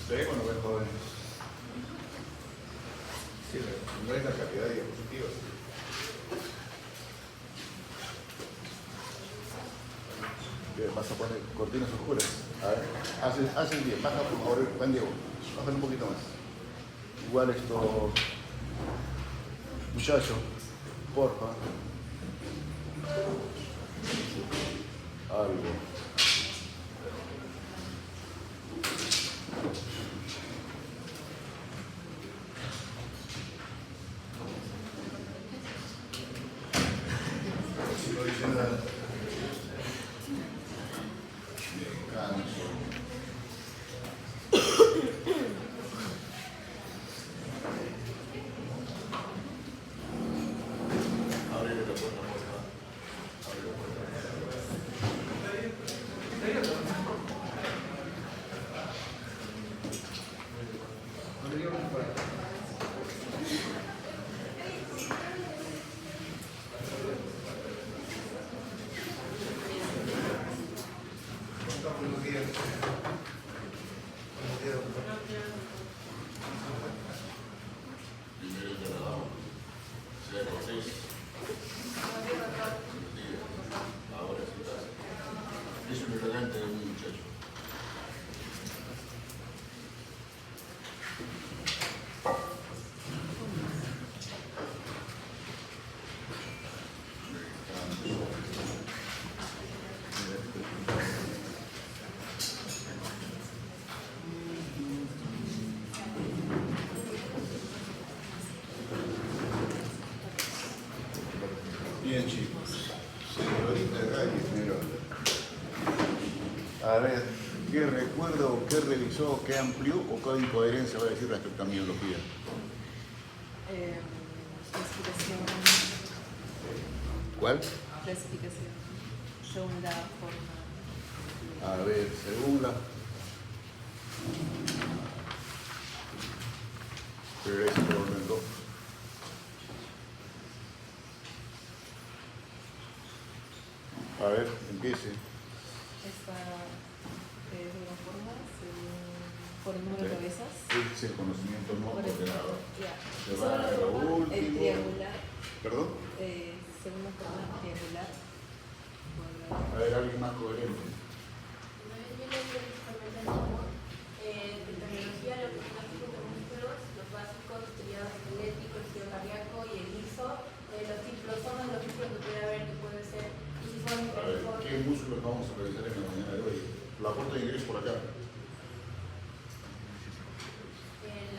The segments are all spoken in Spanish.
Ve cuando ven jóvenes. Sí, no es la calidad de diapositivas. Bien, vas a poner cortinas oscuras. A ver, hacen bien. Baja por favor, Juan Diego. Bájale un poquito más. Igual esto, muchacho, porfa. Algo. Si no dice nada. Me canso. Abre la puerta, por favor. Abre la puerta. Buenos días. Buenos días. Primero te la damos. Sea cortés. Buenos días. Ahora sí está. Es un elegante de un muchacho. Bien, chicos. Señorita Galli, primero. A ver, ¿qué recuerdo, qué revisó, qué amplió o qué incoherencia va a decir respecto a miología? Clasificación. ¿Cuál? Clasificación. Según la forma. A ver, según la... Pero es por orden 2. A ver, empiece. Esta es de una forma, según, por el número de cabezas. Este es el conocimiento no Por el ordenado. ya. Se Según va la a lo forma, último. el triangular. ¿Perdón? Según la forma triangular. A ver, alguien más coherente. Yo le digo justamente el mismo. De terminología, lo que son los tipos de músculos, los básicos, el triado esquelético, el giro cardíaco y el liso. Los zonas de los músculos que puede haber, que puede ser fusiforme, A ver, ¿qué músculos vamos a revisar en la mañana de hoy? La puerta de ingreso por acá.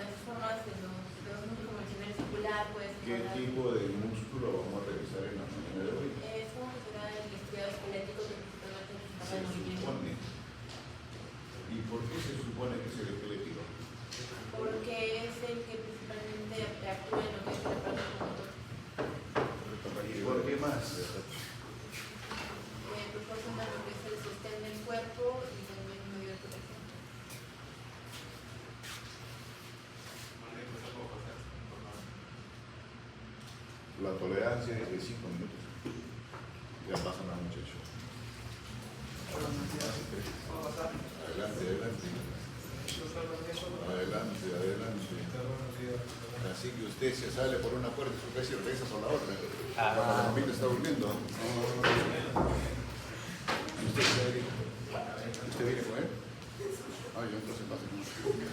las formas de los músculos convencionales circular, pues. ¿Qué tipo de músculo vamos a revisar en la mañana de hoy? ¿Cómo funciona el estriado esquelético que principalmente necesita Se el movimiento? supone. ¿Y por qué se supone que es el esquelético? Porque es el que principalmente actúa en lo que es el aparato motor. ¿Y por qué más? Proporciona lo que es el sostén del cuerpo y también un medio de protección. La tolerancia es de 5 minutos. Ya pasan los muchachos. Adelante, adelante. Adelante, adelante. Así que usted se sale por una puerta y su casa y regresa por la otra. Cuando la mamita está durmiendo. ¿Usted viene con él? Ay, yo entonces pase con él.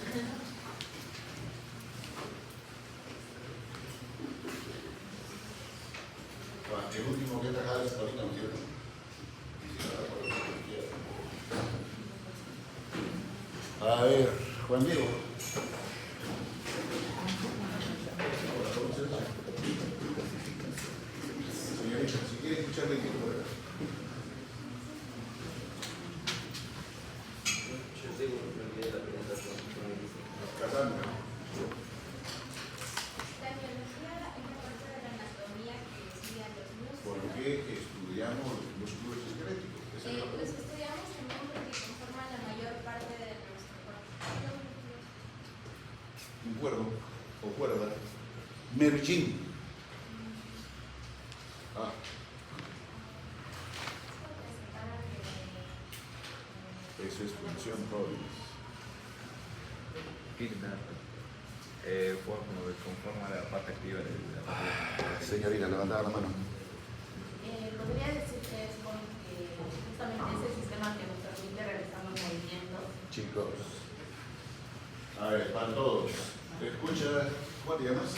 El último que trabaja es Paulina, ¿no es cierto? A ver, Juan Diego. Señorita, si quiere escucharle, ¿qué por acá? Casandra. La biología es la parte de la anatomía que estudia los músculos. ¿Por qué estudiamos los músculos esqueléticos? Los estudiamos también porque conforman la mayor parte de nuestro cuerpo. Un cuerdo o cuerda. Mergín. Ah. Eso es función Robbins. feedback, conforma la parte activa de la parte. Señorita, levantaba la mano. ¿Podría decir que es porque justamente ese sistema que nos permite realizar los movimientos? Chicos. A ver, para todos. ¿Te escucha? ¿Cómo te llamas?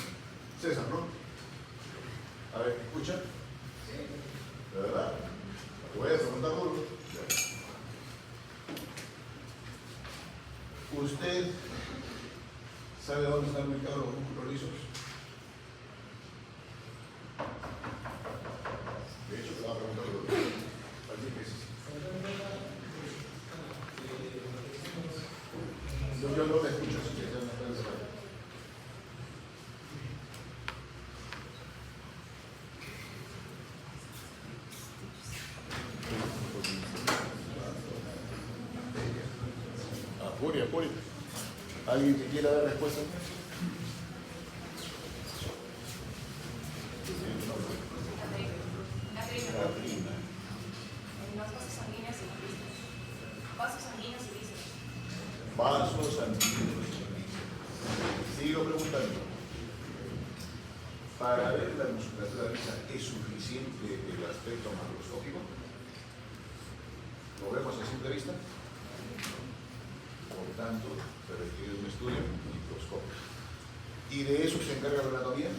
César, ¿no? A ver, ¿te escucha? Sí. ¿De verdad? Te voy a preguntar duro. ¿Usted sabe dónde están ubicados los músculos lisos? De hecho, te voy a preguntar duro. Así que sí. Yo no te escucho, así que ya no puedes saber. Furia. ¿Alguien que quiera dar respuesta? La prima. En los vasos sanguíneos y vísceras. Vasos sanguíneos y vísceras. Vasos sanguíneos. Sigo preguntando. Para ver la musculatura lisa, ¿es suficiente el aspecto macroscópico? ¿Lo vemos a simple vista? Por tanto, se requiere un estudio microscópico. ¿Y de eso se encarga la anatomía?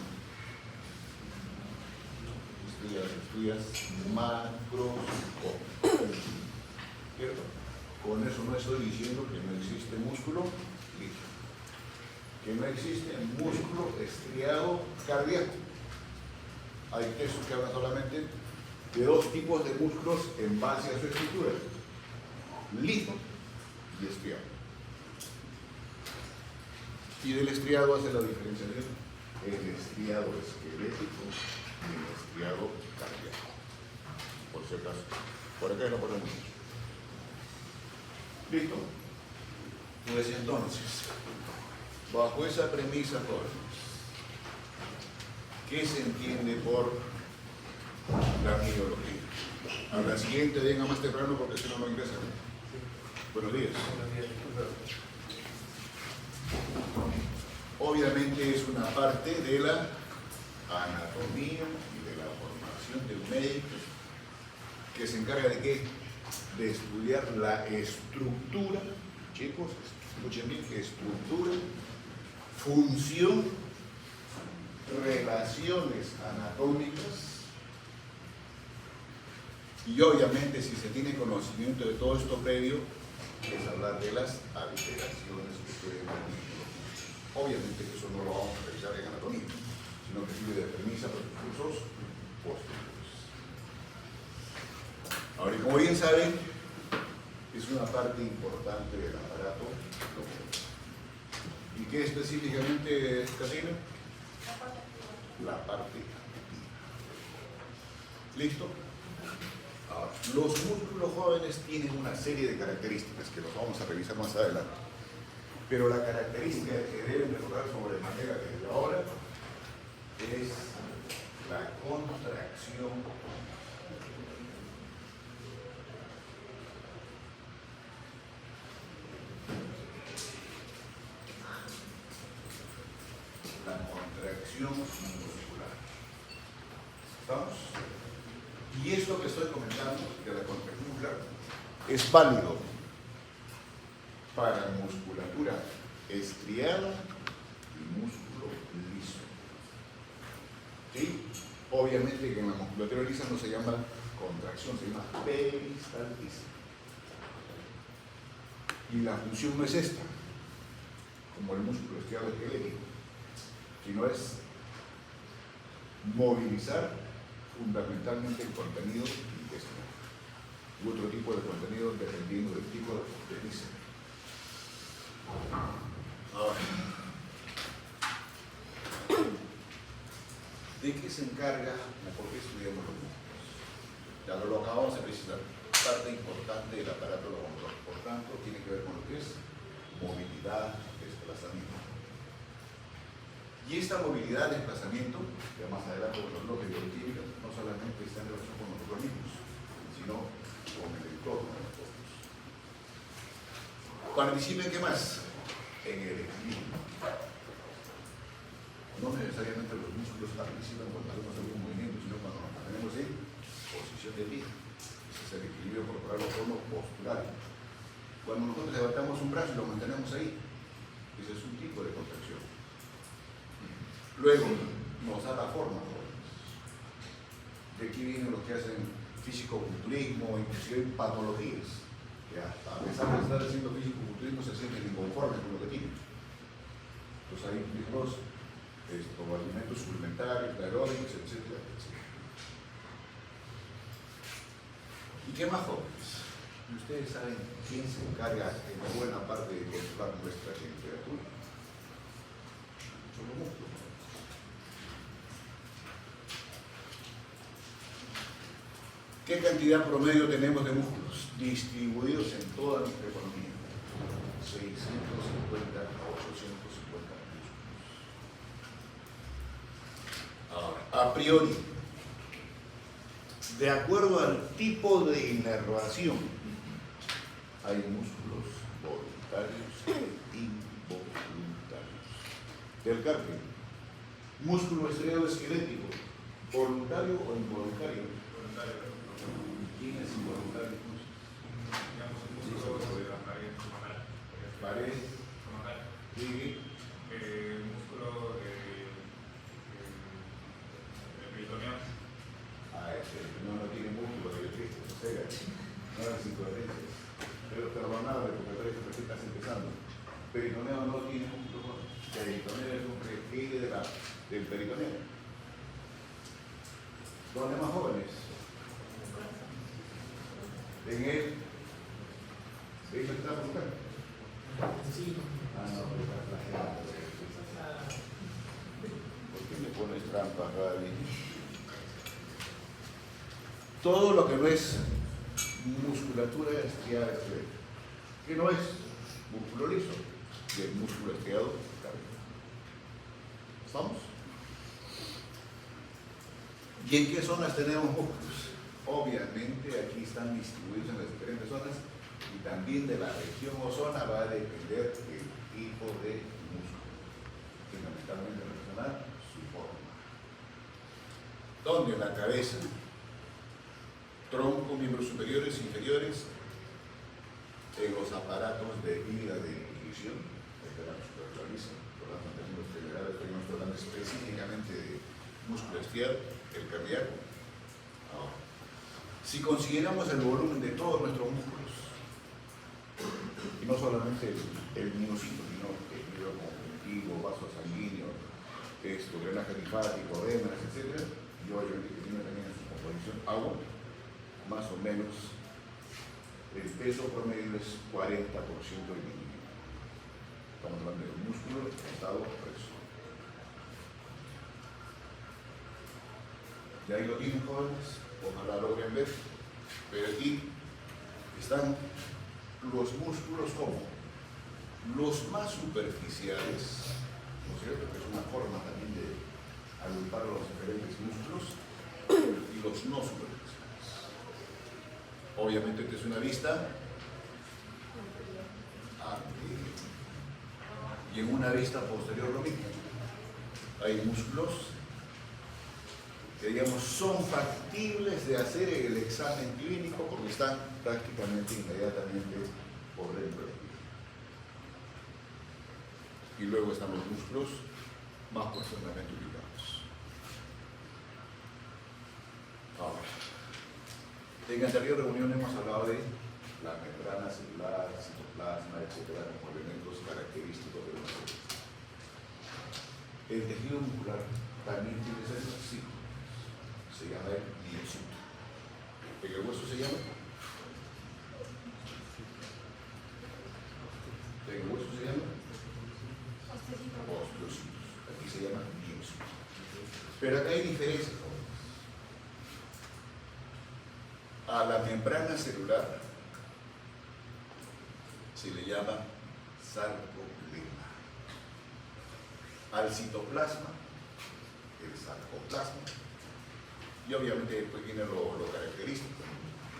Estudias macroscópico. ¿Cierto? Con eso no estoy diciendo que no existe músculo liso, que no existe músculo estriado cardíaco. Hay textos que hablan solamente de dos tipos de músculos en base a su estructura: liso y estriado. Y del estriado hace la diferenciación el estriado esquelético y el estriado cardíaco. Por si acaso. Por acá no ponemos. ¿Listo? Pues entonces, bajo esa premisa, jóvenes, ¿qué se entiende por la miología? A la siguiente venga más temprano porque si no, no ingresan. Buenos días. Obviamente es una parte de la anatomía y de la formación de un médico que se encarga de qué? De estudiar la estructura, chicos, escuchen bien, estructura, función, relaciones anatómicas y obviamente si se tiene conocimiento de todo esto previo es hablar de las alteraciones que pueden haber. Obviamente que eso no lo vamos a revisar en anatomía, sino que sirve de premisa para los cursos posteriores. Ahora, y como bien saben, es una parte importante del aparato locomotor. ¿Y qué específicamente, Casina? La parte activa. ¿Listo? Ahora, los músculos jóvenes tienen una serie de características que los vamos a revisar más adelante. Pero la característica que deben recordar sobre manera desde ahora es la contracción muscular. ¿Estamos? Y esto que estoy comentando de la contracción muscular es válido para musculatura estriada y músculo liso. ¿Sí? Obviamente que en la musculatura lisa no se llama contracción, se llama peristaltismo. Y la función no es esta, como el músculo estriado esquelético, sino es movilizar fundamentalmente el contenido intestinal u otro tipo de contenido dependiendo del tipo de víscera. Ahora, ¿de qué se encarga o por qué estudiamos los músculos? Ya lo acabamos de precisar, parte importante del aparato locomotor, por tanto, tiene que ver con lo que es movilidad, desplazamiento. Y esta movilidad, desplazamiento, ya más adelante con los bloques bioquímicos, no solamente está en relación con nosotros mismos, sino con el entorno de nosotros. Participen, ¿qué más? en el equilibrio. No necesariamente los músculos participan cuando hacemos algún movimiento, sino cuando nos mantenemos en posición de pie. Ese es el equilibrio corporal o tono postural. Cuando nosotros levantamos un brazo y lo mantenemos ahí, ese es un tipo de contracción. Luego nos da la forma. De aquí vienen los que hacen físico-culturismo, inclusive patologías. Que a pesar de estar haciendo físico-culturismo se sienten inconformes con lo que tienen. Entonces hay mismos alimentos suplementarios, aeróbicos, etcétera, etcétera. ¿Y qué más, jóvenes? Ustedes saben quién se encarga en buena parte de controlar nuestra temperatura. Son los músculos. ¿Qué cantidad promedio tenemos de músculos distribuidos en toda nuestra economía? 650 a 850 músculos. Ahora, a priori, de acuerdo al tipo de inervación, hay músculos voluntarios e involuntarios. Del carpio, músculo estriado esquelético, ¿voluntario o involuntario? Voluntario. ¿Quién es involuntario? Digamos, el músculo de la pared estomacal. Pared. Estomacal. Sí. El músculo del peritoneo. No tiene músculo de triste, o sea, no las incoherencias. Pero perdonadme porque parece que estás empezando. Peritoneo no tiene músculo. Peritoneo es un refiere del peritoneo. ¿Dónde más jóvenes? En él. ¿Veis lo que está buscando? Sí. No, pero está flagelando. ¿Por qué me pones trampa, Gaby? Todo lo que no es musculatura estriada esquelética, que no es músculo liso, y el músculo estriado cardio. ¿Estamos? ¿Y en qué zonas tenemos músculos? Obviamente aquí están distribuidos en las diferentes zonas y también de la región o zona va a depender el tipo de músculo, fundamentalmente relacionar su forma. ¿Dónde? En la cabeza, tronco, miembros superiores, inferiores, en los aparatos de vida de nutrición, que la supervisa, por las términos generales, estamos hablando específicamente de músculo estriado, el cardíaco. Ahora, si consideramos el volumen de todos nuestros músculos, y no solamente el minuscito, sino el micro conjuntivo, vaso sanguíneo, drenaje linfático, rémenas, etc., y obviamente que tiene también en su composición agua, más o menos el peso promedio es 40% del individuo. Estamos hablando del músculo estado preso. Y ahí lo tienen, jóvenes, ojalá logren ver, pero aquí están los músculos como los más superficiales, ¿no es cierto? Que es una forma también de agrupar los diferentes músculos, y los no superficiales. Obviamente esta es una vista anterior. Y en una vista posterior lo mismo. Hay músculos que, digamos, son factibles de hacer en el examen clínico porque están prácticamente inmediatamente por dentro del pie. Y luego están los músculos más profundamente ubicados. Ahora, en anterior reunión hemos hablado de la membrana celular, citoplasma, etcétera, como elementos característicos de una célula. El tejido muscular también tiene células, sí. Se llama el miocito. ¿En el hueso se llama? ¿En el hueso se llama? Osteocitos. Aquí se llama miocito. Pero acá hay diferencias. A la membrana celular se le llama sarcoplasma. Al citoplasma, el sarcoplasma. Y obviamente después viene lo característico.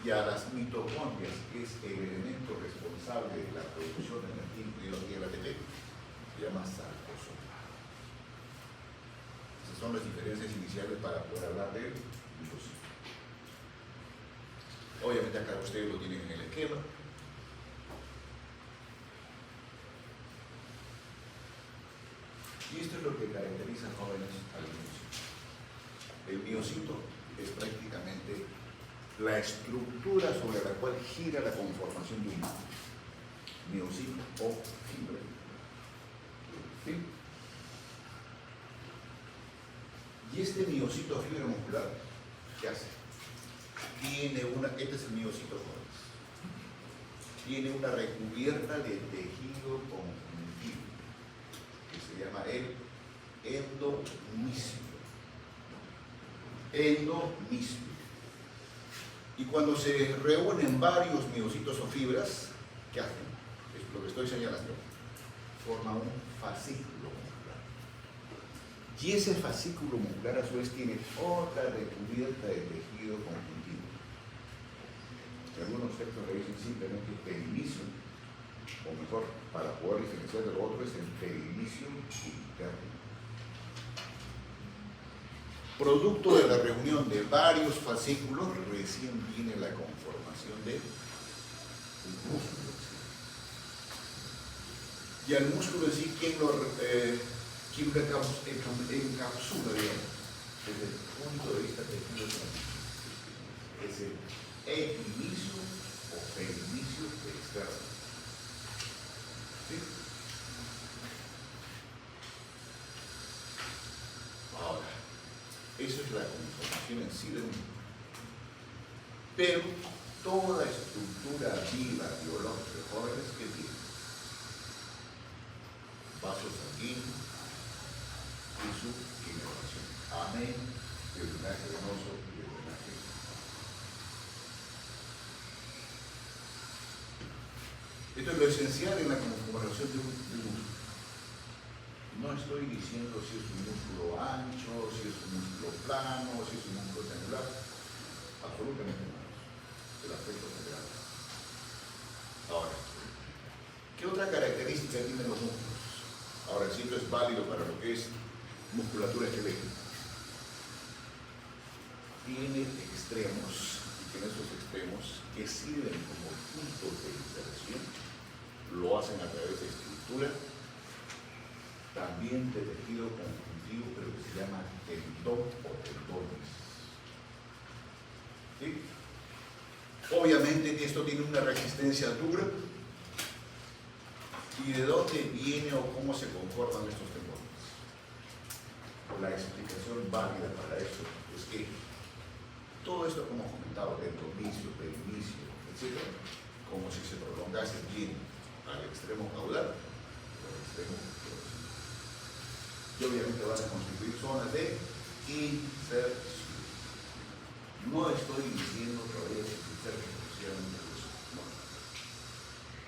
Y a las mitocondrias, que es el elemento responsable de la producción de energía, incluido aquí el ATP, se llama sarcosoma. Esas son las diferencias iniciales para poder hablar de miocito. Obviamente acá ustedes lo tienen en el esquema. Y esto es lo que caracteriza, jóvenes, al miocito. El miocito es prácticamente la estructura sobre la cual gira la conformación de un miocito o fibra. ¿Sí? Y este miocito o fibra muscular, ¿qué hace? Tiene una, este es el miocito, jóvenes, tiene una recubierta de tejido conjuntivo que se llama el endomisio. Endomisio. Y cuando se reúnen varios miocitos o fibras, ¿qué hacen? Es lo que estoy señalando. Forma un fascículo muscular. Y ese fascículo muscular a su vez tiene otra recubierta de tejido conjuntivo. Algunos textos le dicen simplemente perimisio, o mejor, para poder diferenciar de lo otro, es el perimisio interno. Producto de la reunión de varios fascículos, recién viene la conformación de un músculo. Y al músculo en sí, ¿quién lo encapsula, digamos? Desde el punto de vista técnico, es el epimicio o perimisio externo. ¿Sí? Ahora, eso es la conformación en sí de un. Pero toda estructura viva, biológica, jóvenes, ¿qué tiene? Vasos sanguíneos y su inervación. Amén del drenaje venoso y del drenaje. Esto es lo esencial en la conformación de un músculo. No estoy diciendo si es un músculo ancho, si es un músculo plano, si es un músculo triangular. Absolutamente no. El aspecto general. Ahora, ¿qué otra característica tienen los músculos? Ahora, el sitio es válido para lo que es musculatura esquelética. Tiene extremos, y que en esos extremos que sirven como puntos de inserción, lo hacen a través de estructura, también de tejido conjuntivo, pero que se llama tendón o tendones. ¿Sí? Obviamente esto tiene una resistencia dura. ¿Y de dónde viene o cómo se conforman estos tendones? La explicación válida para esto es que todo esto, como comentaba, endomisio, perimisio, etc., como si se prolongase bien al extremo caudal o al extremo dorsal. Y obviamente van a constituir zonas de inserción. No estoy diciendo todavía que se inserten exclusivamente eso. No.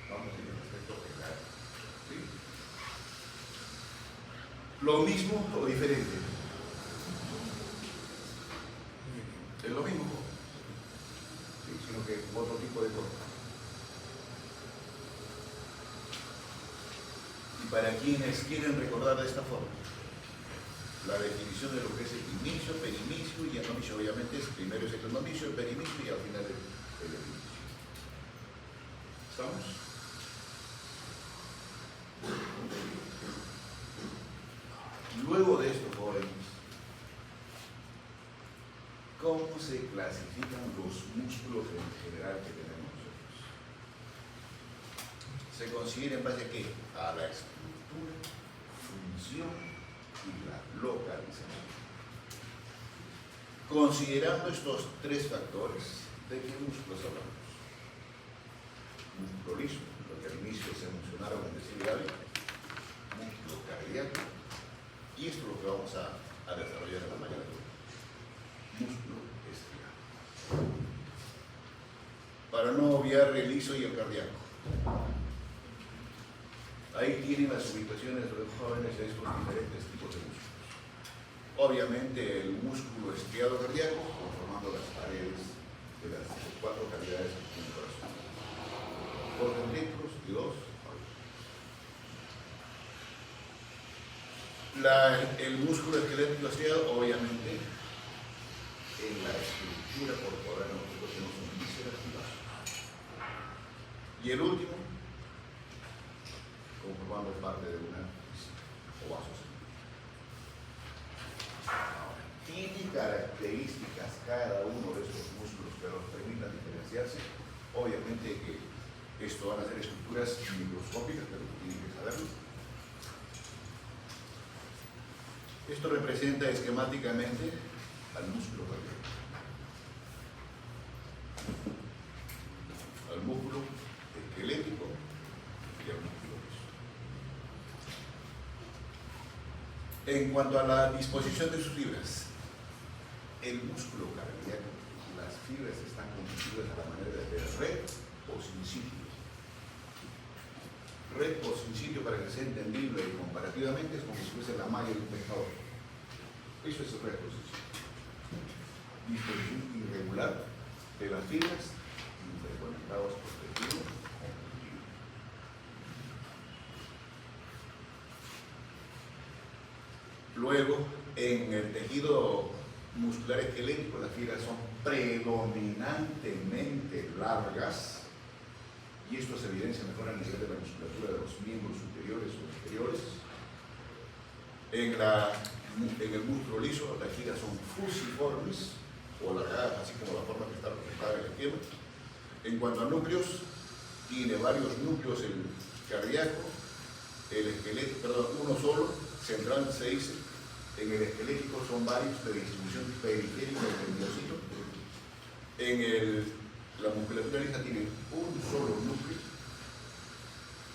Vamos en el aspecto general. ¿Sí? ¿Lo mismo o diferente? Es lo mismo, sí, sino que otro tipo de forma. Y para quienes quieren recordar de esta forma, la definición de lo que es epimicio, perimisio y endomisio, obviamente es primero es el endomisio, el perimisio y al final el epimicio. ¿Estamos? Luego de esto, jóvenes, ¿cómo se clasifican los músculos en general que tenemos nosotros? Se considera en base a qué? A la estructura, función y la localización. Considerando estos tres factores, ¿de qué músculos hablamos? Músculo liso, lo que al inicio se mencionaron en decir músculo cardíaco, y esto es lo que vamos a desarrollar en la mañana de hoy. Músculo estriado. Para no obviar el liso y el cardíaco. Ahí tienen las ubicaciones de los jóvenes de estos diferentes tipos de músculos. Obviamente el músculo estriado cardíaco, conformando las paredes de las cuatro cavidades del corazón. Dos dendritos y dos. El músculo esquelético asociado, obviamente, en la estructura corporal nosotros tenemos un vísceras y vasos. Y el último, conformando parte de una víscera o vaso sanguíneo. Ahora, tiene características cada uno de estos músculos que los permitan diferenciarse. Obviamente que esto van a ser estructuras microscópicas, pero tienen que saberlo. Esto representa esquemáticamente al músculo cardíaco, al músculo esquelético y al músculo liso. En cuanto a la disposición de sus fibras, el músculo cardíaco, las fibras están constituidas a la manera de red o sin sitio. Red o sin sitio, para que sea entendible y comparativamente, es como si fuese la malla de un pescador. Eso es red o sin sitio. Disposición irregular de las fibras interconectadas por tejido conjuntivo. Luego, en el tejido muscular esquelético, las fibras son predominantemente largas. Y esto se evidencia mejor a nivel de la musculatura de los miembros superiores o inferiores. En el músculo liso, las fibras son fusiformes o alargadas, así como la forma que está representada en el esquema. En cuanto a núcleos, tiene varios núcleos el cardíaco, el esquelético, perdón, uno solo, central se dice. En el esquelético son varios de distribución periférica del miocito. La musculatura lisa tiene un solo núcleo.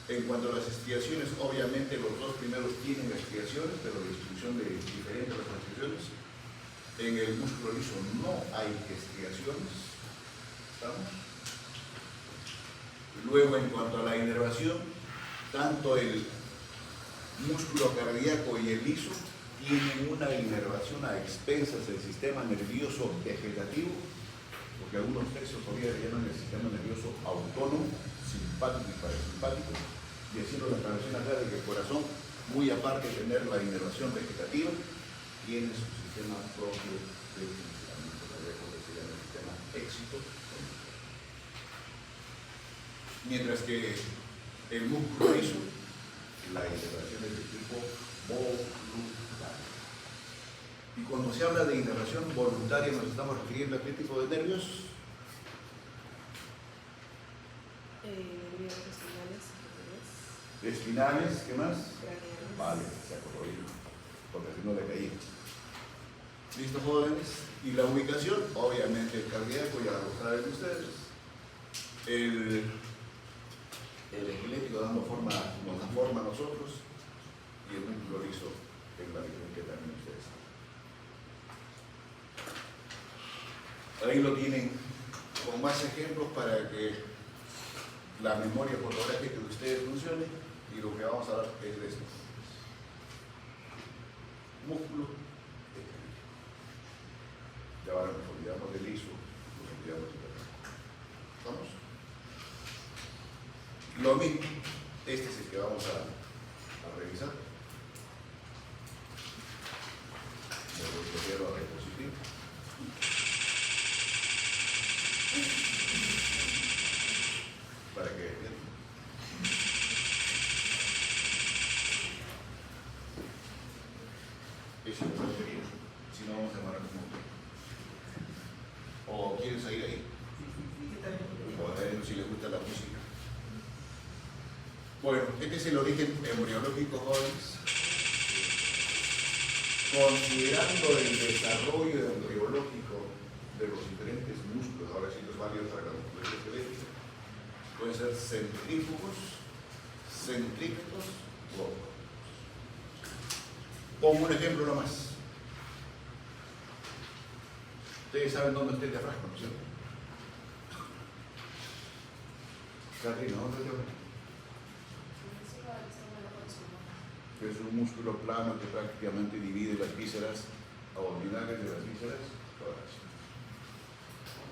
En cuanto a las estriaciones, obviamente los dos primeros tienen estriaciones, pero de distribución diferente a las estriaciones. En el músculo liso no hay estriaciones. ¿Estamos? Luego, en cuanto a la inervación, tanto el músculo cardíaco y el liso tienen una inervación a expensas del sistema nervioso vegetativo, porque algunos textos todavía llaman el sistema nervioso autónomo, simpático y parasimpático, y haciendo la aclaración acá de que el corazón, muy aparte de tener la inervación vegetativa, tiene su sistema propio de funcionamiento cardíaco, que se llama el sistema éxito. Mientras que el músculo liso, la inervación es de tipo voluntaria. Y cuando se habla de inervación voluntaria, nos estamos refiriendo a qué tipo de nervios. Nervios espinales. Espinales, ¿qué más? Craneales. Vale, se acordó bien, porque si no le caía. ¿Listo, jóvenes? Y la ubicación, obviamente el cardíaco, ya lo saben ustedes. El esquelético nos da forma a nosotros, y el músculo liso en la región que también ustedes saben. Ahí lo tienen con más ejemplos para que la memoria fotográfica de ustedes funcione, y lo que vamos a dar es de esto. Músculo esquelético. Ya ahora nos olvidamos del liso, nos olvidamos del cardíaco. ¿Vamos? Lo mismo, este es el que vamos a revisar. Me refiero a diapositiva. Para que vean. Eso es lo que quería. Si no, vamos a demorar un momento. ¿O quieren salir ahí? O a ver si les gusta la música. Bueno, este es el origen embriológico, jóvenes. Considerando el desarrollo embriológico de los diferentes músculos, ahora sí los válidos para la musculatura esquelética, pueden ser centrífugos, centrípetos o autónomos. Pongo un ejemplo nomás. Ustedes saben dónde está el diafragma, ¿no es cierto? Carrino, ¿dónde está el diafragma? Es un músculo plano que prácticamente divide las vísceras abdominales de las vísceras torácicas.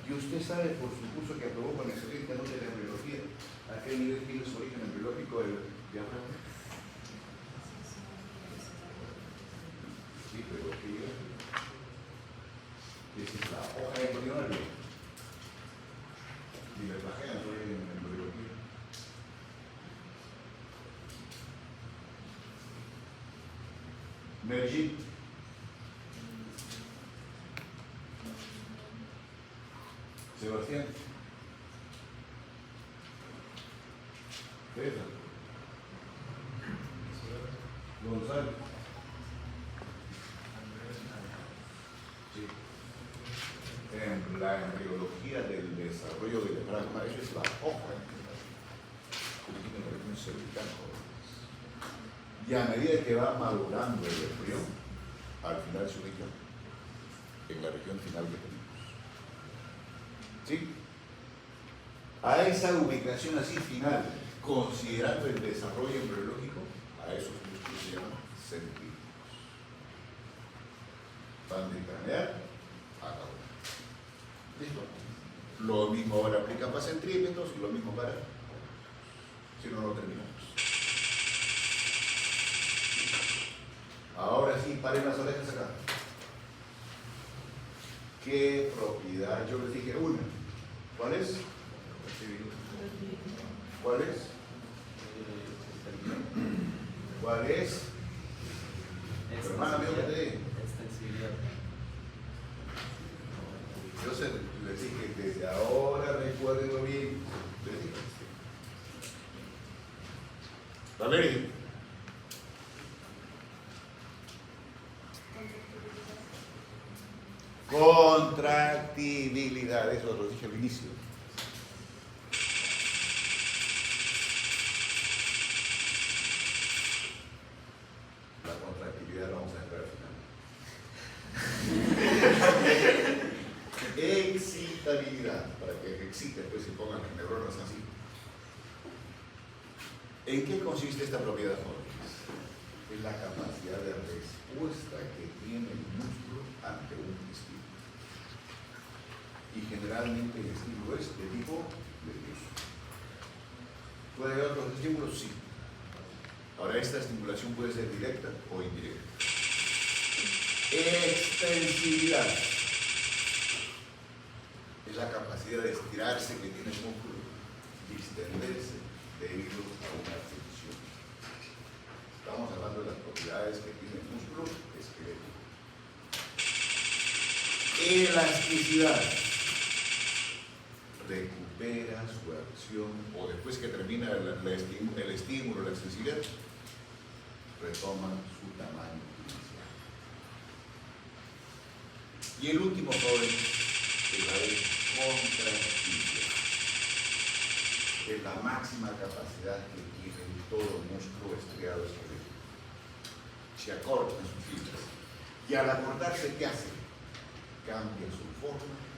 Y usted sabe por su curso que aprobó con excelente nota de embriología, ¿a qué nivel tiene su origen embriológico del diafragma? Mergit. Sebastián. César. Gonzalo. Sí. En la embriología del desarrollo del diafragma, eso es la hoja que tiene la región cervical. Y a medida que va madurando el embrión, al final se ubica en la región final que tenemos. ¿Sí? A esa ubicación así final, considerando el desarrollo embriológico, a esos músculos se llaman centrípetos. Van de craneal a caudal. ¿Listo? Lo mismo ahora aplica para centrípetos y lo mismo para... Si no, no terminamos. Ahora sí, paren las orejas acá. ¿Qué propiedad? Yo les dije una. ¿Cuál es? ¿Cuál es? ¿Cuál es? Hermana, mío, que te dije. Extensibilidad. Yo les dije que desde ahora recuérdenlo bien. Les dije. Valeria. Contractibilidad, eso lo dije al inicio. La contractibilidad la vamos a dejar al final. Excitabilidad, para que excite, pues se pongan las neuronas así. ¿En qué consiste esta propiedad, jóvenes? Es la capacidad de respuesta que tiene el músculo ante un estímulo. Y generalmente el estímulo es de tipo nervioso. ¿Puede haber otros estímulos? Sí. Ahora, esta estimulación puede ser directa o indirecta. Extensibilidad es la capacidad de estirarse que tiene el músculo, distenderse debido a una tensión. Estamos hablando de las propiedades que tiene el músculo esquelético. Elasticidad. Recupera su acción, o después que termina el estímulo, la extensividad, retoma su tamaño inicial. Y el último joven es la de contractibilidad. Es la máxima capacidad que tiene todo músculo estriado esquelético. Se acortan sus fibras. Y al acortarse, ¿qué hace? Cambia su forma y su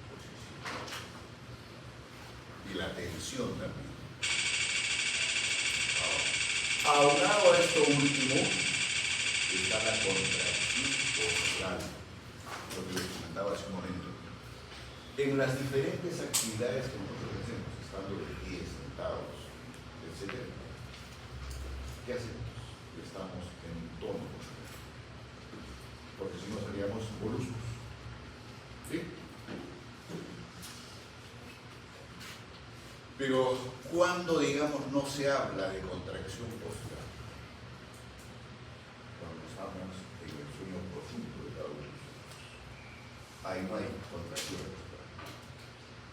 posición. Y la tensión también. Aunado a esto último, está la contracción postural, lo que les comentaba hace un momento. En las diferentes actividades que nosotros hacemos, estando de pie, sentados, etc., ¿qué hacemos? Estamos en tono muscular, porque si no seríamos moluscos. ¿Sí? Pero cuando, digamos, no se habla de contracción postural, cuando estamos en el sueño profundo de cada uno de nosotros, ahí no hay contracción postural.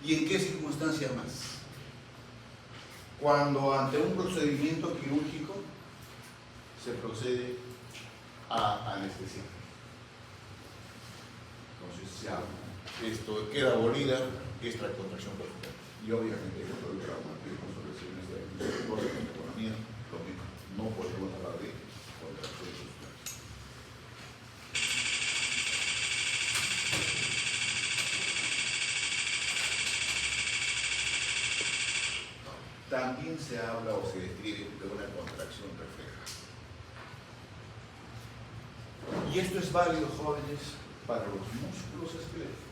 ¿Y en qué circunstancia más? Cuando ante un procedimiento quirúrgico se procede a anestesia. Entonces se habla. Esto queda abolida esta contracción postural. Y obviamente cuando el traumatismo sobre lesiones de economía, lo mismo. No podemos hablar de contracción postural. También se habla o se describe de una contracción refleja. Y esto es válido, jóvenes, para los músculos esqueléticos.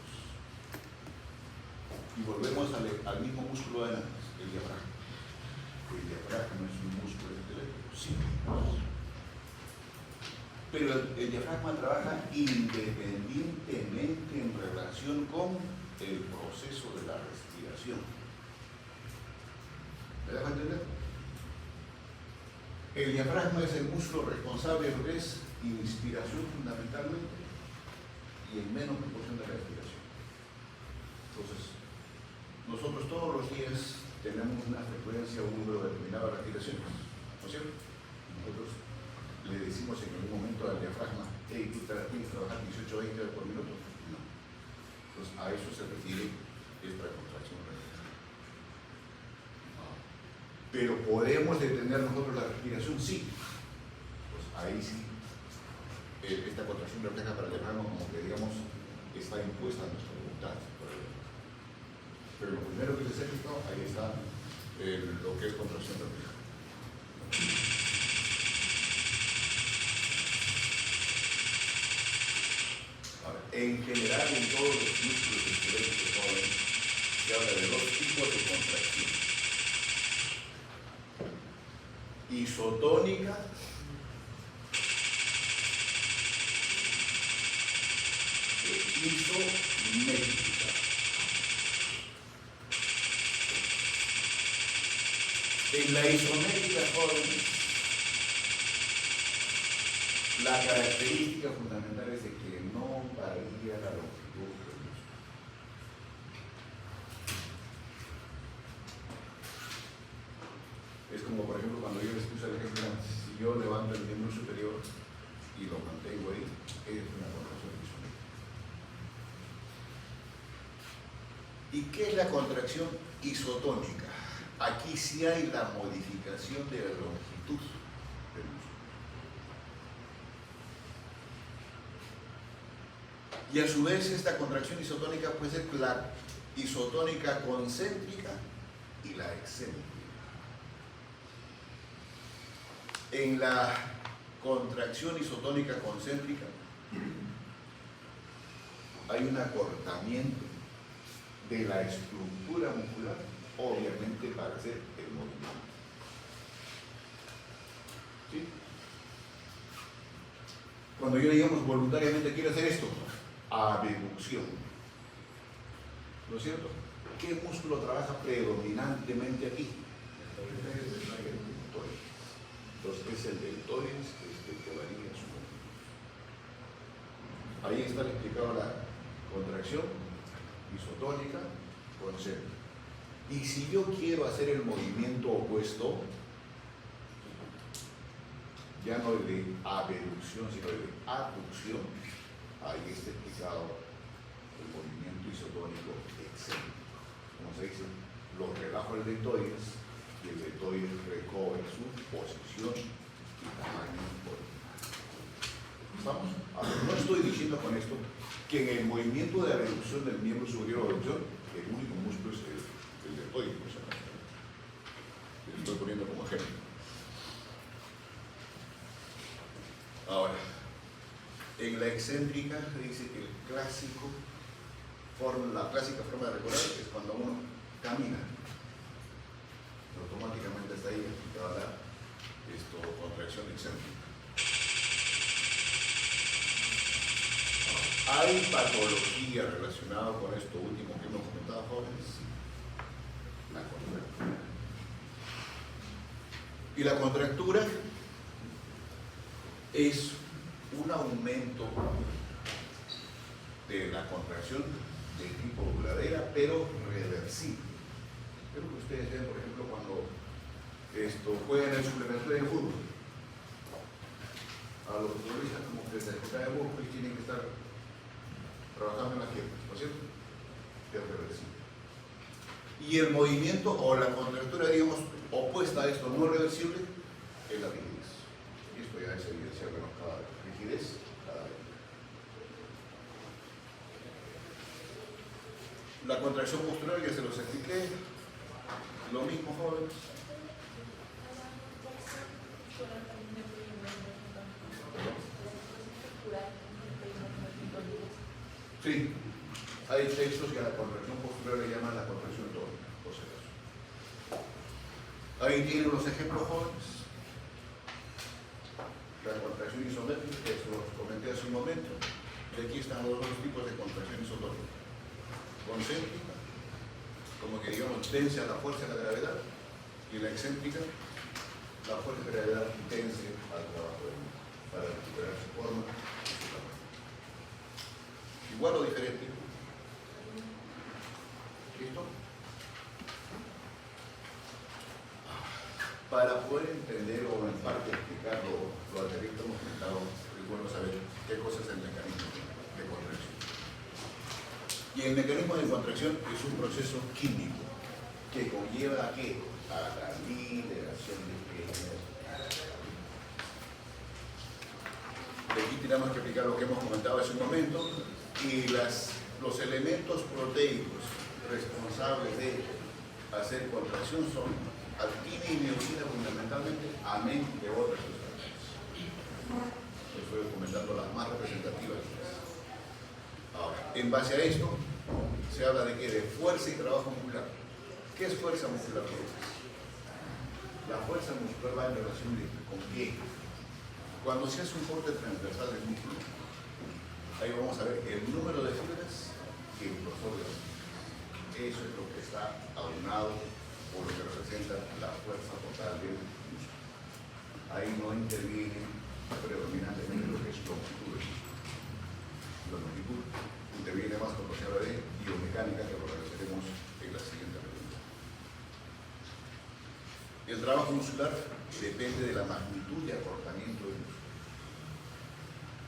Y volvemos al mismo músculo de antes, el diafragma. El diafragma es un músculo esquelético, sí. Pero el diafragma trabaja independientemente en relación con el proceso de la respiración. ¿Me dejo entender? El diafragma es el músculo responsable de lo que es inspiración fundamentalmente y en menos proporción de la expiración. Entonces, nosotros todos los días tenemos una frecuencia o un número determinado de respiraciones, ¿no es cierto? Nosotros le decimos en algún momento al diafragma, hey, tú tienes que trabajar 18-20 veces por minuto. No. Entonces, a eso se refiere esta contracción respiratoria. Pero podemos detener nosotros la respiración, sí. Pues ahí sí, esta contracción refleja para el diafragma como que, digamos, está impuesta a nuestra voluntad. Pero lo primero que les he explicado, ahí está lo que es contracción refleja. Ahora, en general, en todos los músculos esqueléticos se habla de dos tipos de contracción: isotónica e isométrica. En la isométrica, jóvenes, la característica fundamental es de que no varía la longitud del músculo. Es como, por ejemplo, cuando yo les puse el ejemplo antes, si yo levanto el miembro superior y lo mantengo ahí, es una contracción isométrica. ¿Y qué es la contracción isotónica? Aquí sí hay la modificación de la longitud del músculo. Y a su vez esta contracción isotónica puede ser la isotónica concéntrica y la excéntrica. En la contracción isotónica concéntrica hay un acortamiento de la estructura muscular, obviamente para hacer el movimiento. ¿Sí? Cuando yo digamos voluntariamente quiero hacer esto, abducción, ¿no es cierto? ¿Qué músculo trabaja predominantemente aquí? El deltoides. Entonces es el deltoides que varía su movimiento. Ahí está explicado la contracción isotónica concéntrica. Y si yo quiero hacer el movimiento opuesto, ya no de abducción, sino de abducción, ahí está explicado el movimiento isotónico excéntrico. Como se dice, lo relajo el deltoides y el deltoides recobre su posición y tamaño original. ¿Estamos? Ahora, no estoy diciendo con esto que en el movimiento de abducción del miembro superior o abducción, el único músculo es el deltoides. Lo estoy poniendo como ejemplo. Ahora, en la excéntrica dice que la clásica forma de recordar es cuando uno camina. Automáticamente está ahí aplicada la contracción excéntrica. ¿Hay patología relacionada con esto último que hemos comentado, jóvenes? La contractura. Y la contractura es un aumento de la contracción de tipo duradera, pero reversible. Espero que ustedes vean, por ejemplo, cuando juegan el suplemento de fútbol. A los futbolistas como que se cae el músculo y tienen que estar trabajando en las piernas, ¿no es cierto? Es reversible. Y el movimiento o la contractura, digamos, opuesta a esto, no reversible, es la rigidez. Y esto ya es evidencia de cada rigidez, cada vez. La contracción postural ya se los expliqué. Lo mismo, jóvenes. Sí, hay textos que a la contracción postural le llaman la contracción tónica, por si acaso. Ahí tienen los ejemplos, jóvenes. La contracción isométrica, que se los comenté hace un momento. Y aquí están los dos tipos de contracción isotónica. Concéntrica, como que digamos tensa la fuerza de la gravedad, y la excéntrica, la fuerza de gravedad tensa al trabajo del mundo. para recuperar su forma y su tamaño. Igual o diferente. ¿Listo? Para poder entender o en parte explicar lo anterior que hemos comentado, es bueno saber qué cosa es el mecanismo de contracción. Y el mecanismo de contracción es un proceso químico que conlleva ¿a qué? A la liberación de pequeñas. De aquí tenemos que explicar lo que hemos comentado hace un momento y los elementos proteicos responsables de hacer contracción son actina y miosina fundamentalmente, amén de otras sustancias. Estoy comentando las más representativas. Ahora, en base a esto, se habla de que de fuerza y trabajo muscular. ¿Qué es fuerza muscular? La fuerza muscular va en relación con qué. Cuando se hace un corte transversal del músculo, ahí vamos a ver el número de fibras y el grosor de las fibras. Eso es lo que está aunado por lo que representa la fuerza total del músculo. Ahí no interviene predominantemente lo que es longitud. La longitud interviene más cuando se habla de biomecánica, que lo realizaremos en la siguiente pregunta. El trabajo muscular depende de la magnitud y acortamiento del músculo.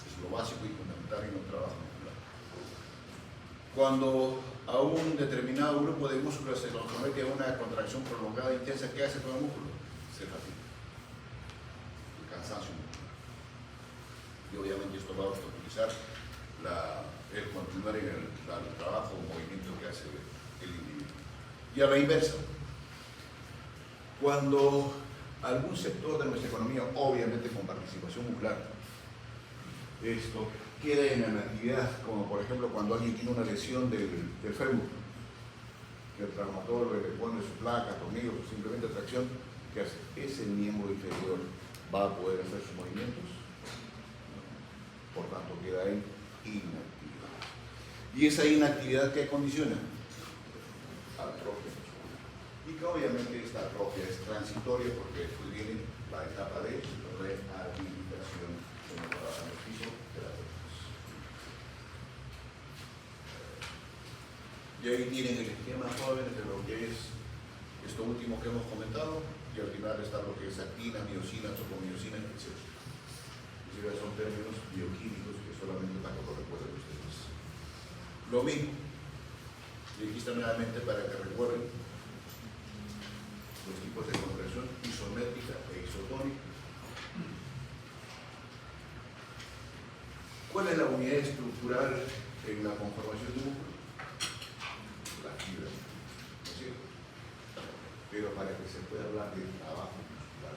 Es lo básico y fundamental en un trabajo muscular. Cuando a un determinado grupo de músculos se los somete a una contracción prolongada e intensa, ¿qué hace con el músculo? Se fatiga. El cansancio muscular. Y obviamente esto va a obstaculizar el continuar en el trabajo o movimiento que hace el individuo. Y a la inversa, cuando algún sector de nuestra economía, obviamente con participación muscular, esto queda en inactividad, como por ejemplo cuando alguien tiene una lesión del fémur, que el traumatólogo le pone su placa, tornillo, simplemente tracción, ¿qué hace? Ese miembro inferior va a poder hacer sus movimientos, por tanto queda en inactividad. ¿Y esa inactividad qué condiciona? Atrofia muscular. Y que obviamente esta atrofia es transitoria porque después viene la etapa de rehabilitación, como trabajan los fisioterapeutas. Y ahí tienen el esquema joven de lo que es esto último que hemos comentado, y al final está lo que es actina, miosina, tocomiosina, etc. Son términos bioquímicos que solamente para que lo recuerden ustedes. Lo mismo, y aquí está nuevamente para que recuerden los tipos de contracción isométrica e isotónica. ¿Cuál es la unidad estructural en la conformación de un músculo? La fibra, ¿no es cierto? Pero para que se pueda hablar de trabajo muscular,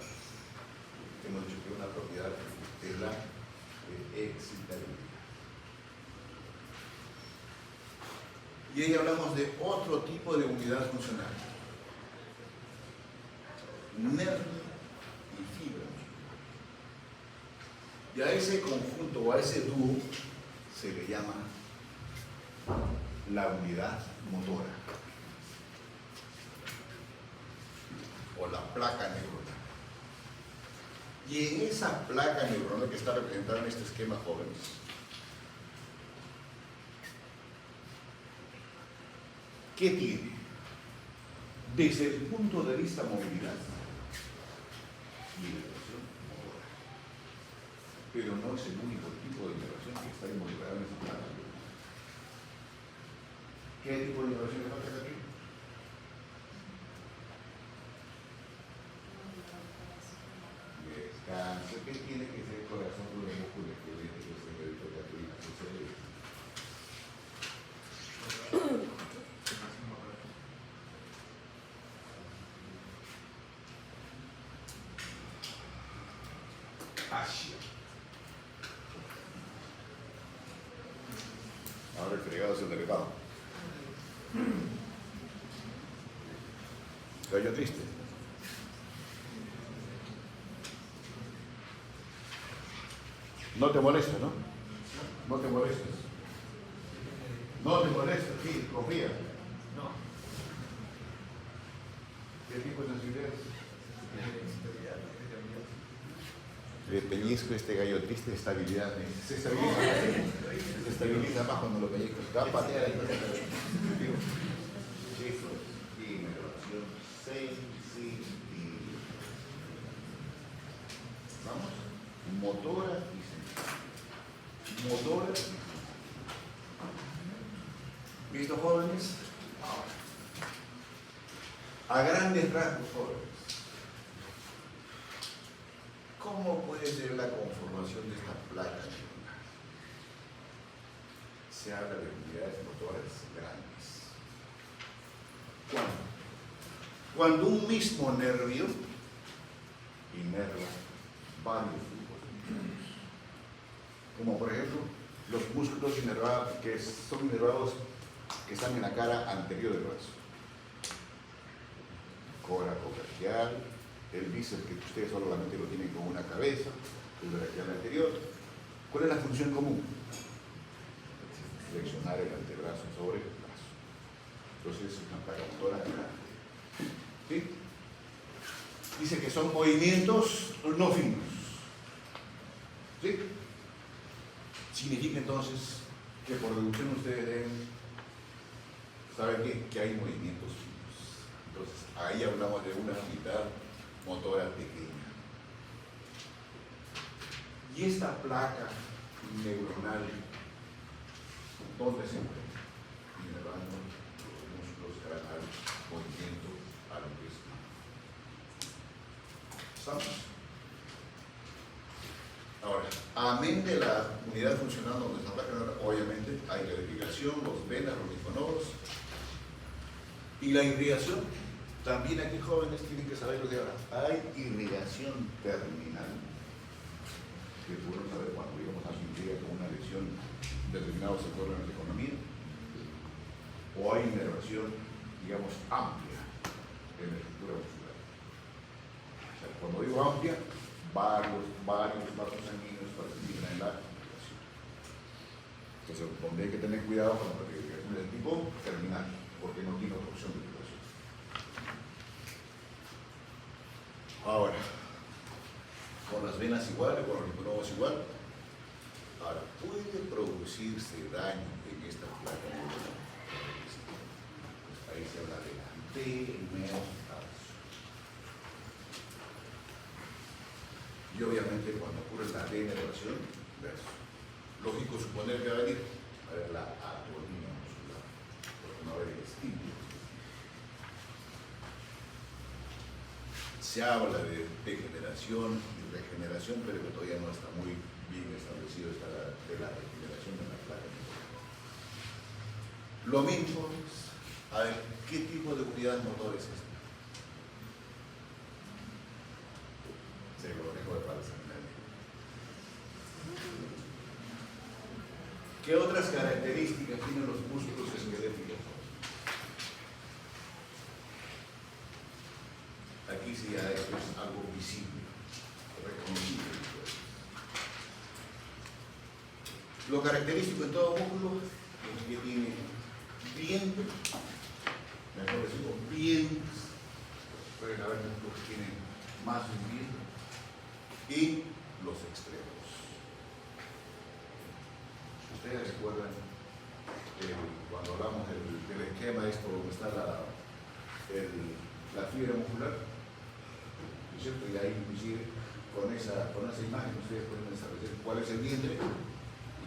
hemos dicho que una propiedad es la excitabilidad. Y ahí hablamos de otro tipo de unidad funcional. Nervio y fibra muscular. Y a ese conjunto o a ese dúo se le llama la unidad motora o la placa neuronal. Y en esa placa neuronal que está representada en este esquema, jóvenes, ¿qué tiene? Desde el punto de vista movilidad, liberación motora. Pero no es el único tipo de liberación que está involucrada en esa placa neuronal. ¿Qué tipo de liberación le falta aquí? Descanso. ¿Qué tiene que ser el corazón de los músculos que viene que se medita de atril a su cerebro? Asia. Ahora el fregado es el delegado. ¿Cayó triste? No te molesta, ¿no? No te molestas. No te molesta, sí, confía. No. ¿Qué tipo de sensibilidad? Le pellizco este gallo triste, estabilidad. Se estabiliza más cuando lo pellizco. Te va a patear ahí. Eso. Y mi relación sensible. Vamos. Motora y sensible. Motora y sensible. ¿Listo, jóvenes? A grandes rasgos, jóvenes. ¿Cómo puede ser la conformación de esta placa neuronal? Se habla de unidades motoras grandes. ¿Cuándo? Cuando un mismo nervio inerva varios grupos de nervios. Como por ejemplo, los músculos inervados, que son inervados que están en la cara anterior del brazo. Coracobrachial, el bíceps que ustedes solamente lo tienen con una cabeza, el brachial anterior. ¿Cuál es la función común? Flexionar el antebrazo sobre el brazo. Entonces es una placa motora grande. ¿Sí? Dice que son movimientos no finos. ¿Sí? Significa entonces que por deducción ustedes deben saber que hay movimientos finos. Entonces ahí hablamos de una unidad motora pequeña. Y esta placa neuronal, ¿dónde se encuentra? Inervando los músculos craneales, movimiento a lo que es. ¿Estamos? Ahora, amén de la unidad funcional donde está la placa neuronal, obviamente hay la irrigación, los venas, los linfonodos. Y la irrigación, también aquí jóvenes tienen que saber lo de ahora. Hay irrigación terminal, que pudieron saber cuando íbamos a irrigar con una lesión en determinado sector de la economía. O hay inervación, digamos, amplia en la estructura muscular. O sea, cuando digo amplia, varios vasos sanguíneos participan en la irrigación. Entonces, donde hay que tener cuidado con la irrigación del tipo terminal, porque no tiene otra opción de irrigación. Ahora, con las venas igual, con los linfonodos igual. Ahora, ¿puede producirse daño en esta placa neuronal? Ahí se habla de adenomyosis. Y obviamente cuando ocurre la denervación, es lógico suponer que va a venir a ver la atonía muscular, porque no va a haber estímulo. Se habla de degeneración y regeneración, pero que todavía no está muy bien establecido esta de la regeneración de la placa. Lo mismo es, a ver, ¿qué tipo de unidad motor es esta? Se lo dejo de para examinar. ¿Qué otras características tienen los músculos esqueléticos? Aquí sí ya esto es algo visible, reconocible. Lo característico en todo músculo es que tiene dientes, mejor decirlo, dientes. Pueden haber músculos que tienen más de un diente, y los extremos. Ustedes recuerdan cuando hablamos del esquema, esto donde está la fibra muscular. ¿Cierto? Y ahí inclusive con esa imagen ustedes pueden establecer cuál es el vientre y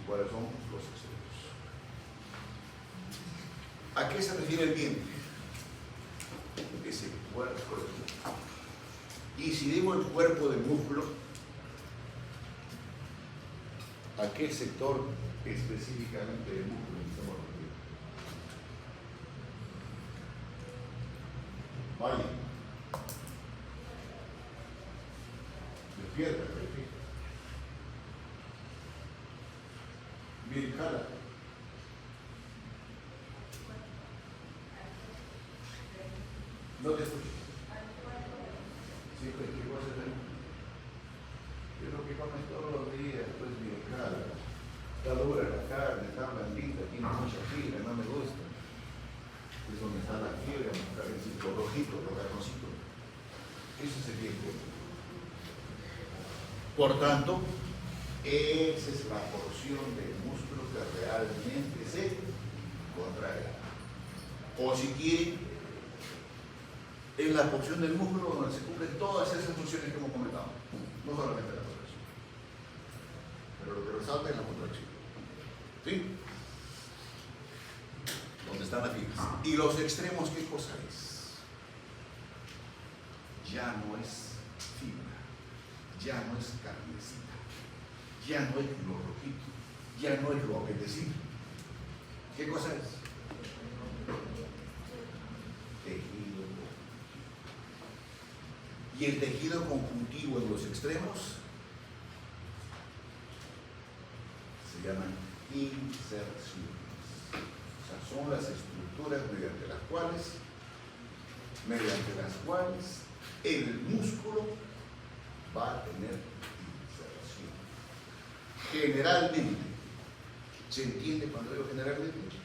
cuáles son los extremos. ¿A qué se refiere el vientre? Ese cuerpo. Y si digo el cuerpo del músculo, ¿a qué sector específicamente del músculo estamos refiriendo? Vaya. Despierta, perfecto. Bien, jala. No te escucho. Sí, pues, ¿qué cosa es ahí? Yo lo que comes todos los días, pues, bien, jala. Está dura la carne, está blandita, tiene mucha fibra, no me gusta. Es donde está la fibra, lo rojito, lo carnosito. Eso es el tiempo. Por tanto, esa es la porción del músculo que realmente se contrae. O si quieren, es la porción del músculo donde se cumplen todas esas funciones que hemos comentado, no solamente la contracción, pero lo que resalta es la contracción. ¿Sí? Donde están las fibras. ¿Y los extremos qué cosa es? Ya no es fibra, ya no es carnecita, ya no es lo rojito, ya no es lo apetecible. ¿Qué cosa es? Tejido conjuntivo. Y el tejido conjuntivo en los extremos se llaman inserciones. O sea, son las estructuras mediante las cuales el músculo va a tener inserción. Generalmente, ¿se entiende cuando digo generalmente?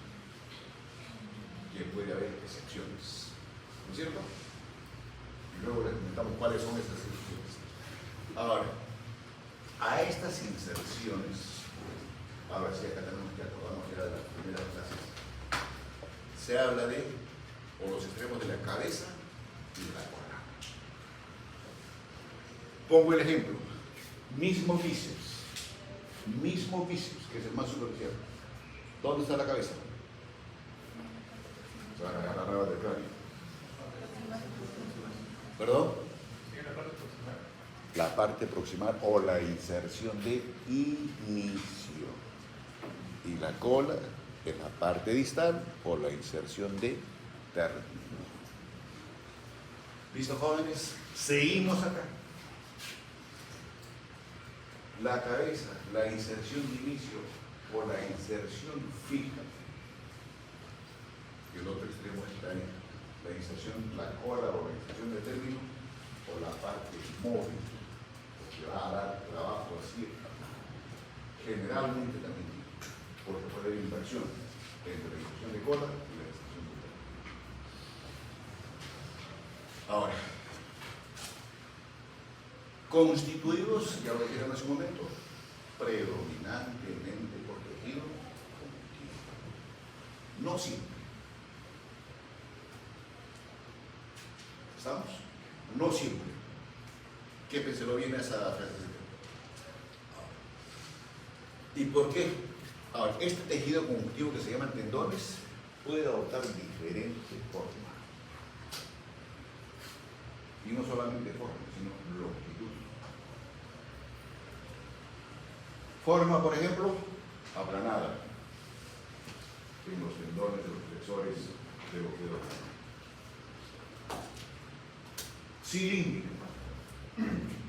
Que puede haber excepciones, ¿no es cierto? Y luego les comentamos cuáles son estas excepciones. Ahora, a estas inserciones, ahora sí acá tenemos que acordarnos ya de las primeras clases, se habla de o los extremos de la cabeza y de la cola. Pongo el ejemplo, mismo bíceps, que es el más superficial. ¿Dónde está la cabeza? Se van a agarrar del cráneo. ¿Perdón? La parte proximal o la inserción de inicio. Y la cola en la parte distal o la inserción de término. ¿Listo, jóvenes? Seguimos acá. La cabeza, la inserción de inicio o la inserción fija. Y el otro extremo es la inserción, la cola o la inserción de término o la parte móvil, que va a dar trabajo así. Generalmente también, porque puede haber inversión entre la inserción de cola y la inserción de término. Ahora, constituidos, ya lo dijeron hace un momento, predominantemente por tejido conjuntivo. No siempre. ¿Estamos? No siempre. ¿Qué pensó bien esa frase? ¿Y por qué? Ahora, este tejido conjuntivo que se llaman tendones puede adoptar diferentes formas. Y no solamente forma, sino longitud. Forma, por ejemplo, aplanada en los tendones de los flexores de los dedos. Cilíndrica,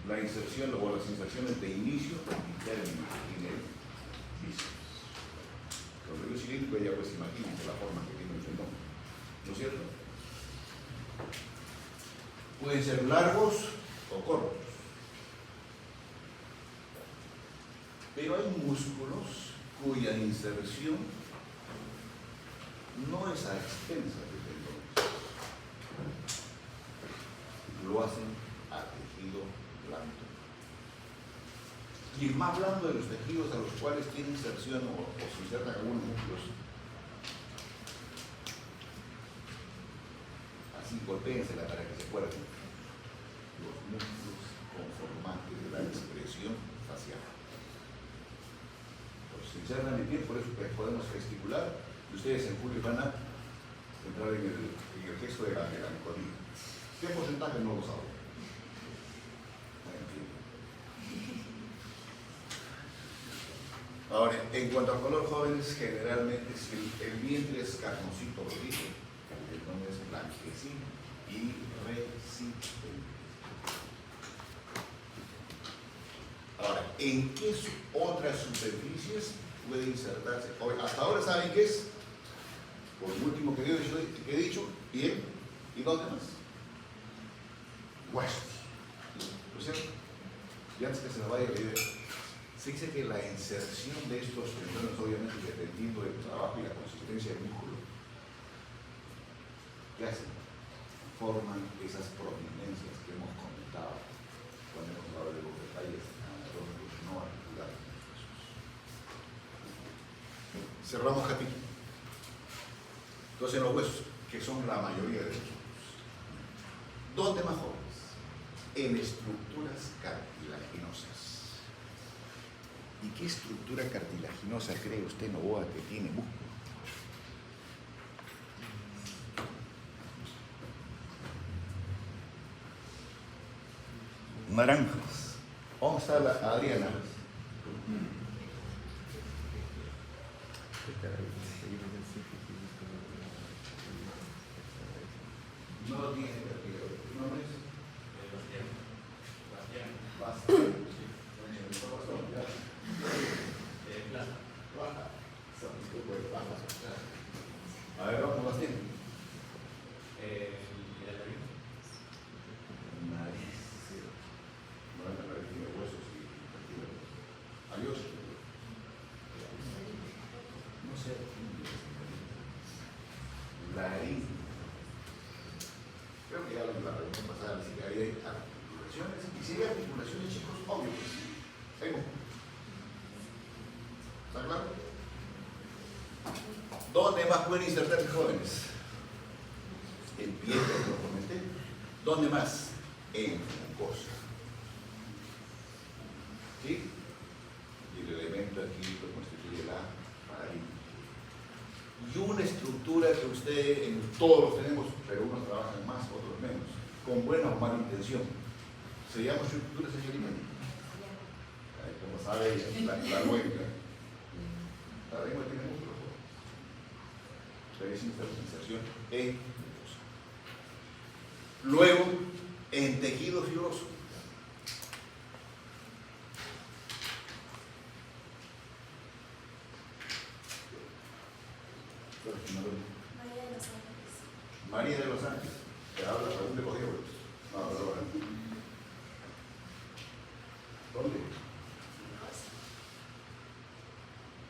la inserción o las inserciones de inicio y término en el bíceps. Cuando digo cilíndrico ya pues imagínense la forma que tiene el tendón, ¿no es cierto? Pueden ser largos o cortos. Pero hay músculos cuya inserción no es a expensas de tendones. Lo hacen a tejido blando. Y el más blando de los tejidos a los cuales tiene inserción o se insertan algunos músculos, así golpéensela para que se acuerden, los músculos conformantes de la expresión facial. Los se insertan en el pie, por eso podemos gesticular, y ustedes en julio van a entrar en el texto de la mecodía. ¿Qué porcentaje no lo saben? Ahora, en cuanto al color, jóvenes, generalmente si el vientre es carnosito rojizo, el tendón es blanquecino y resistente. Ahora, ¿en qué otras superficies puede insertarse? Hasta ahora saben qué es, por el último que he dicho, bien, ¿y dónde más? Huesos. ¿No es cierto? Y antes que se me vaya la idea, se dice que la inserción de estos tendones, obviamente dependiendo del trabajo y la consistencia del músculo, ¿qué hacen? Forman esas prominencias que hemos comentado cuando hemos hablado de los detalles Cerramos capítulo. Entonces, en los huesos, que son la mayoría de los huesos. ¿Dónde más jóvenes? En estructuras cartilaginosas. ¿Y qué estructura cartilaginosa cree usted, Novoa, que tiene músculo? Naranjas. ¿Dónde está la Adriana? No lo tiene cartílago. ¿No es? Bastante. A ver, vamos, Bastián. Nariz. No es la nariz, tiene huesos y cartílago. Adiós. No sé. Nariz. Creo que ya en la reunión pasada sí que hay articulaciones. Y si hay articulaciones, chicos, obvio que sí. Seguimos. ¿Está claro? ¿Dónde más pueden insertarse jóvenes? En pie, como lo comenté. ¿Dónde más? En mucosa. ¿Sí? Y el elemento aquí lo constituye la paradigma. Y una estructura que usted en todos los tenemos, pero unos trabajan más, otros menos, con buena o mala intención. Se llama estructura de seguimiento. Como sabe la hueca. La lengua tiene músculos. Pero es inserción en mucosa. Luego, en tejido fibroso. María de los Ángeles. María de los Ángeles. Te habla Raúl de Código. No, pero bueno. ¿Dónde?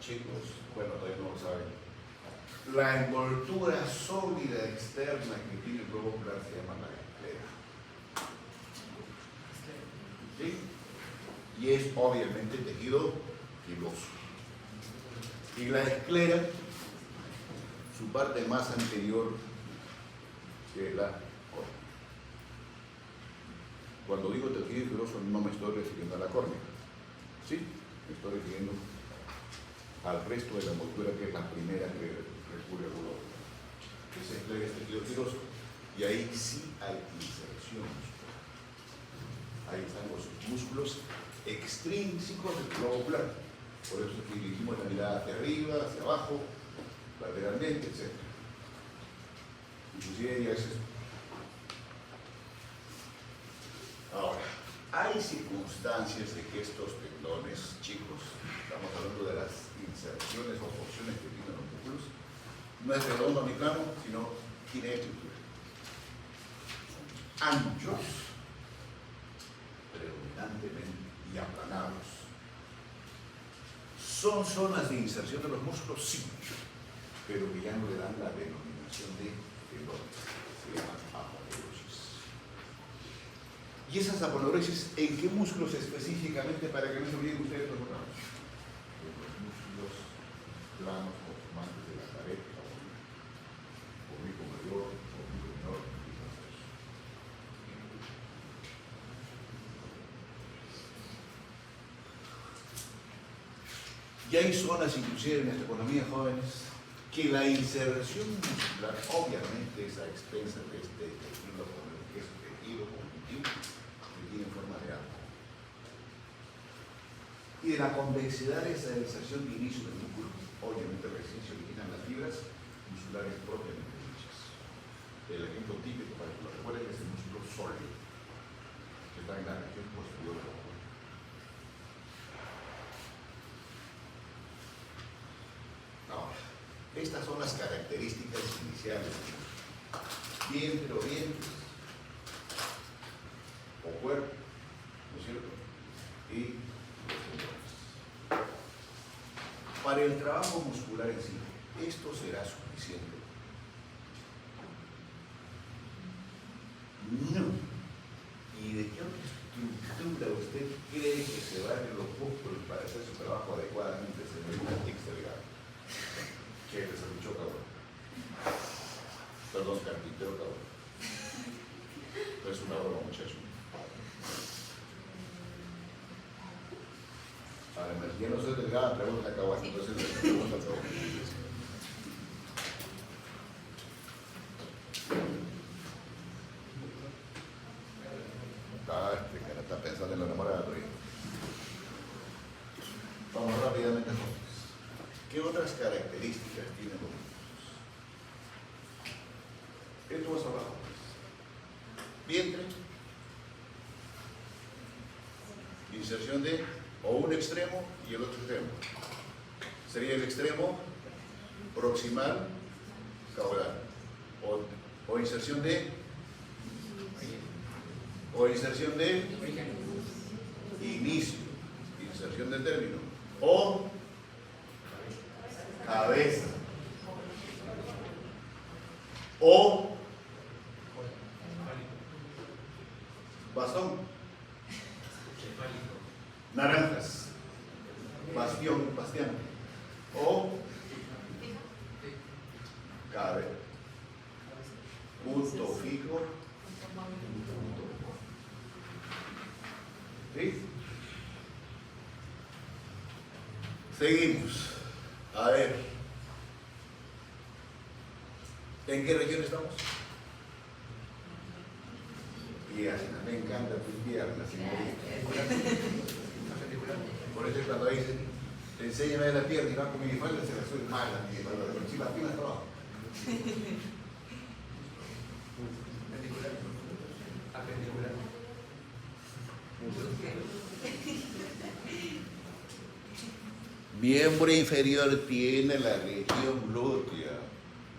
Chicos, bueno, todavía no lo saben. La envoltura sólida externa que tiene el globo ocular se llama la esclera. ¿Sí? Y es obviamente tejido fibroso. Y la esclera, su parte más anterior que la córnea. Cuando digo tejido fibroso no me estoy refiriendo a la córnea. ¿Sí? Me estoy refiriendo al resto de la envoltura, que es la primera que recurre al globo. Que se esclera este tejido fibroso. Y ahí sí hay inserción muscular. Ahí están los músculos extrínsecos del globo ocular. Por eso es que dirigimos la mirada hacia arriba, hacia abajo, lateralmente, etc. Inclusive ya es eso. Ahora, hay circunstancias de que estos tendones, chicos, estamos hablando de las inserciones o porciones que tienen los músculos, no es redondo ni plano, sino tiene estructura. Anchos, predominantemente, y aplanados. ¿Son zonas de inserción de los músculos? Sí, pero que ya no le dan la denominación de tendones. Se llaman aponeurosis. ¿Y esas aponeurosis en qué músculos específicamente, para que no se olviden ustedes los ramos? En los músculos planos conformantes de la pared, oblicuo mayor, oblicuo menor y transverso. Y hay zonas, inclusive en nuestra economía, jóvenes, que la inserción muscular obviamente es a expensas de este tejido, que es tejido cognitivo, que tiene forma de arco. Y de la convexidad de esa inserción de inicio del músculo, obviamente recién se originan las fibras musculares propiamente dichas. El ejemplo típico, para que lo recuerden, es el músculo sólido, que está en la región posterior de la boca. Ahora, estas son las características iniciales. Vientre o vientres, o cuerpo, ¿no es cierto? Y los tendones. Para el trabajo muscular en sí, ¿esto será suficiente? No. ¿Y de qué otra estructura usted cree que se van en los músculos para hacer su trabajo adecuadamente, señorita Tix Delgado? ¿Qué les ha dicho, cabrón? Perdón, carpintero, cabrón. No es una broma, muchacho. Además, yo no soy delgada, pregunta a Caguas, entonces le pregunto a Caguas. Este cara está pensando en la enamorada todavía. Vamos rápidamente, jóvenes. ¿Qué otras características tienen los músculos? Esto más abajo. Vientre. Inserción de o un extremo y el otro extremo. Sería el extremo proximal caudal. O inserción de inicio, inserción de término, o cabeza, o bastón, naranjas, bastión, o cabeza, punto fijo. ¿Sí? Seguimos. A ver. ¿En qué región estamos? Piernas. Me encanta tus piernas, señorita. Por eso cuando dicen, enséñame la pierna y va con minifalda, se la soy mala, minifalda. Pero si las piernas trabajan. Miembro inferior tiene la región glútea,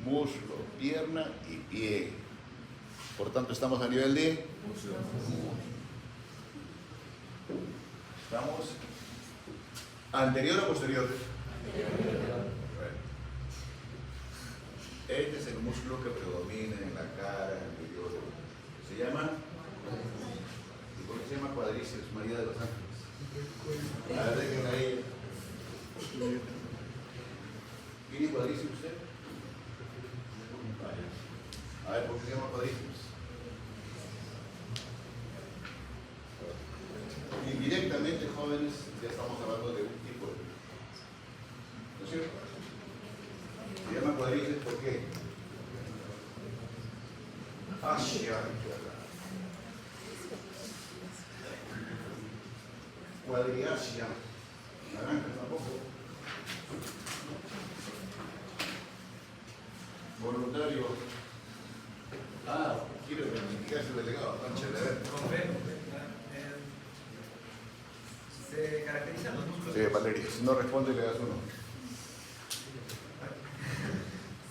muslo, pierna y pie. Por tanto, estamos a nivel de muslo. ¿Estamos anterior o posterior? Bueno. Este es el músculo que predomina en la cara anterior. Se llama, ¿y por qué se llama cuádriceps, María de los Ángeles? A ver, déjenla ahí. ¿Tiene cuádriceps usted? A ver, ¿por qué se llama cuádriceps? Indirectamente, jóvenes, ya estamos hablando de un tipo de... ¿No es cierto? Se llama cuádriceps, ¿por qué? Cuadriasia. Naranja tampoco. Voluntario. Quiero verificarse el delegado. Conchale, a ver. ¿Se caracterizan los músculos? Sí, Valeria. Si no responde, le das uno.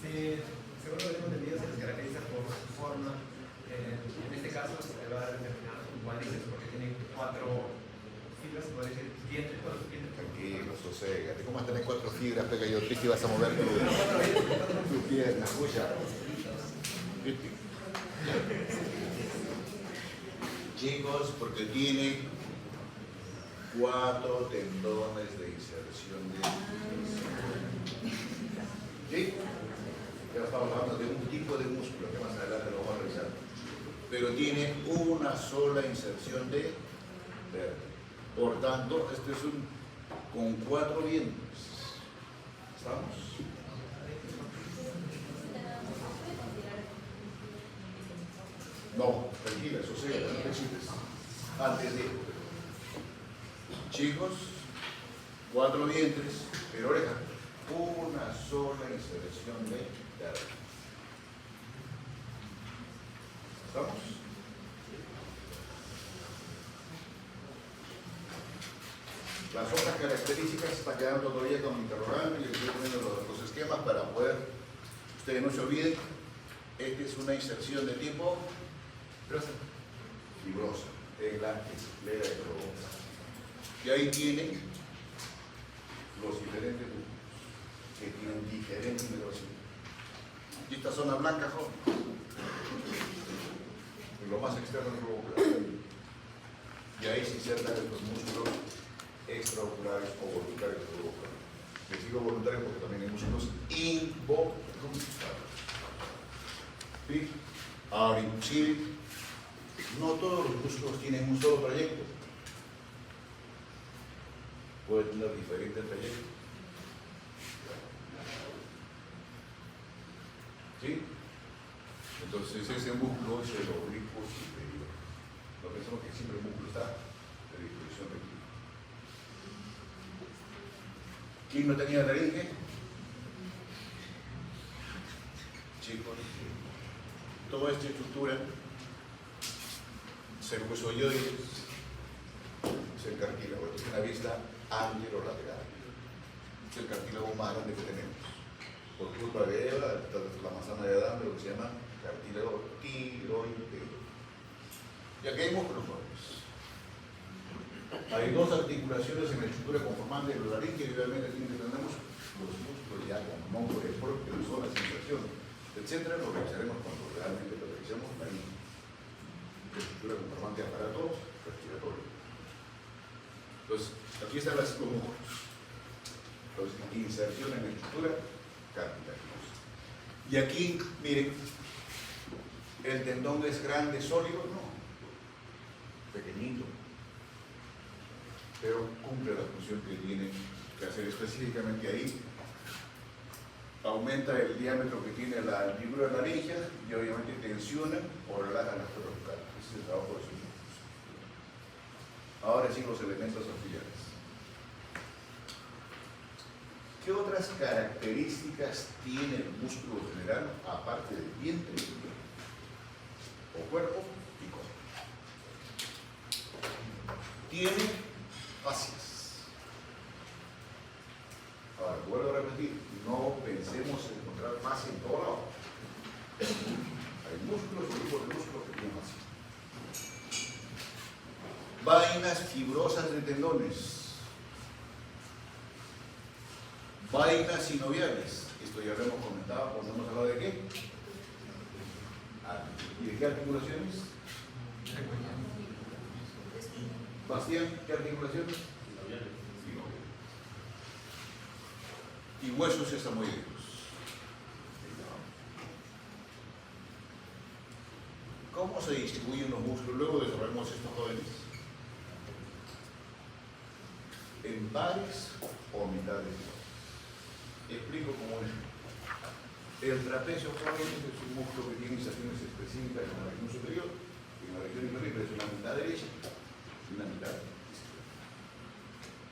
Sí, según lo que hemos entendido, se les caracteriza por su forma. En este caso, se le va a determinar un cuádriceps porque tiene 4 fibras, se puede decir, vientre, todos los vientres. Tranquilo, soségate. ¿Cómo vas a tener 4 fibras, pega yo triste y vas a mover tu pierna? Escucha. Chicos, porque tiene 4 tendones de inserción de... ¿Sí? Ya estamos hablando de un tipo de músculo que más adelante lo vamos a revisar. Pero tiene una sola inserción de vértebra. Por tanto, este es un con 4 vientres. ¿Estamos? No, tranquila, eso sí, no te excites. Antes de... Chicos, 4 vientres, pero oreja, una sola inserción de vértebra. ¿Estamos? Las otras características están quedando todavía como interrogante y les estoy poniendo los esquemas para poder, ustedes no se olviden, esta es una inserción de tipo fibrosa en la esclera de Crohn. Y ahí tienen los diferentes grupos que tienen diferente innervación. Y esta zona blanca, joven, lo más externo del globo ocular. Y ahí se insertan los músculos extraoculares o voluntarios del globo ocular. Tejido voluntario porque también hay músculos involuntarios. ¿Sí? Ahora, inclusive, no todos los músculos tienen un solo trayecto. Pueden tener diferentes trayectos. ¿Sí? Entonces ese músculo es el oblicuo superior. No pensamos que siempre el músculo está de disposición recta. ¿Quién no tenía laringe? Chicos, toda esta estructura, cercozoides, es el cartílago. Esto es una vista anterolateral. Es el cartílago más grande que tenemos. Por culpa de Eva, la manzana de Adán, de lo que se llama cartílago tiroideo. Y aquí hay músculos fuertes. Hay dos articulaciones en la estructura conformante de la laringe y obviamente tenemos los músculos ya con nombre propio, zonas, sensaciones, etc. Lo revisaremos cuando realmente lo revisemos la estructura conformante de aparato respiratorio. Entonces, aquí están los músculos. Entonces, inserción en la estructura cartilaginosa. Y aquí, miren, el tendón es grande, sólido, no, pequeñito, pero cumple la función que tiene que hacer específicamente ahí. Aumenta el diámetro que tiene la hendidura laríngea y obviamente tensiona o relaja las cuerdas vocales. Ese es el trabajo de sus músculos. Ahora sí, los elementos auxiliares. ¿Qué otras características tiene el músculo general aparte del vientre o cuerpo y codo? Tiene fascias. Ahora, vuelvo a repetir, no pensemos en encontrar fascia en todo lado. Hay músculos, grupos de músculos que tienen fascia. Vainas fibrosas de tendones. Vainas sinoviales. Esto ya lo hemos comentado cuando hemos hablado de qué. ¿Y de qué articulaciones? Bastián, ¿qué articulaciones? Sinoviales. Y huesos estamoideos. ¿Cómo se distribuyen los músculos? Luego desarrollamos estos jóvenes. En pares o mitades. Explico cómo es. El trapecio joven es un músculo que tiene inserciones específicas en la región superior y en la región inferior es una mitad derecha y una mitad izquierda.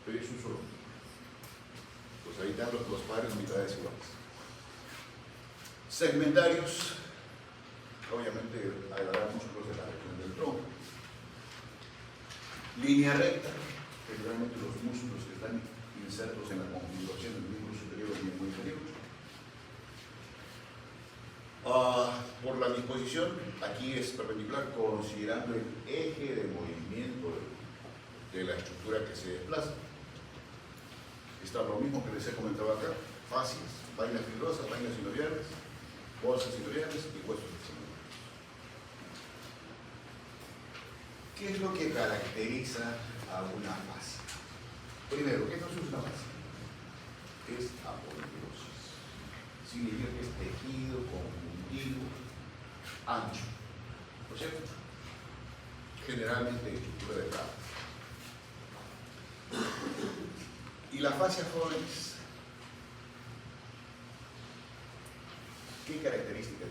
Pero es un solo. Pues ahí están los pares o mitades iguales. Segmentarios, obviamente habrá músculos de la región del tronco. Línea recta, que realmente los músculos que están insertos en la configuración del miembro superior y miembro inferior. Por la disposición, aquí es perpendicular, considerando el eje de movimiento de la estructura que se desplaza. Está lo mismo que les he comentado acá: fascias, vainas fibrosas, vainas sinoviales, bolsas sinoviales y huesos sinoviales. ¿Qué es lo que caracteriza a una fascia? Primero, ¿qué cosa es una fascia? Es aponeurisis. Significa que es tejido conjuntivo ancho. ¿No es cierto? Generalmente estructura de plata. Y la fascia jóvenes, ¿qué características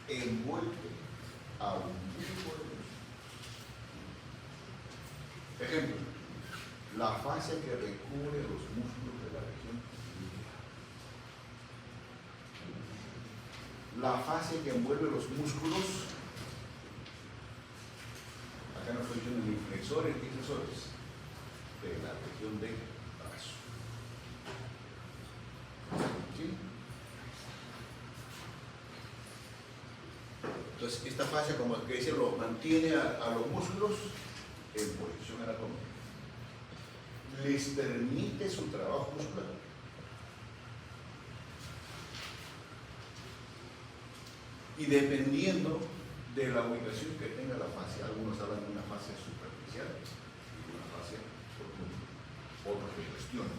tiene? Envuelve a un grupo de músculos. Ejemplo, la fascia que recubre los músculos de la región ilíaca. La fascia que envuelve los músculos, acá no estoy diciendo ni flexores ni extensores, de la región de brazo. ¿Sí? Entonces, esta fascia, como que dice, lo mantiene a los músculos en posición anatómica. Les permite su trabajo muscular. Y dependiendo de la ubicación que tenga la fascia, algunos hablan de una fascia superficial y de una fascia profunda, otros que cuestionan.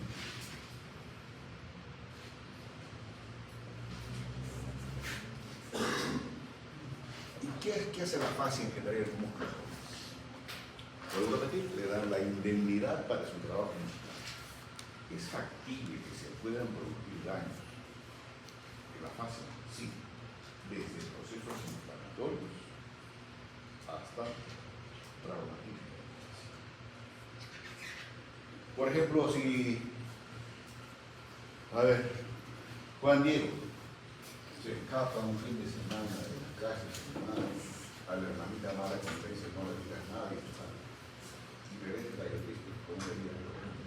¿Qué hace la fascia en general en un músculo? Vuelvo a repetir, le dan la indemnidad para su trabajo muscular. Es factible que se puedan producir daños en la fascia, sí, desde procesos inflamatorios hasta traumatismo. Por ejemplo, si, a ver, Juan Diego se escapa un fin de semana de la casa, a la hermanita mala que le dice no le digas nada y sale. Y regresa la iglesia con una herida de los hombros.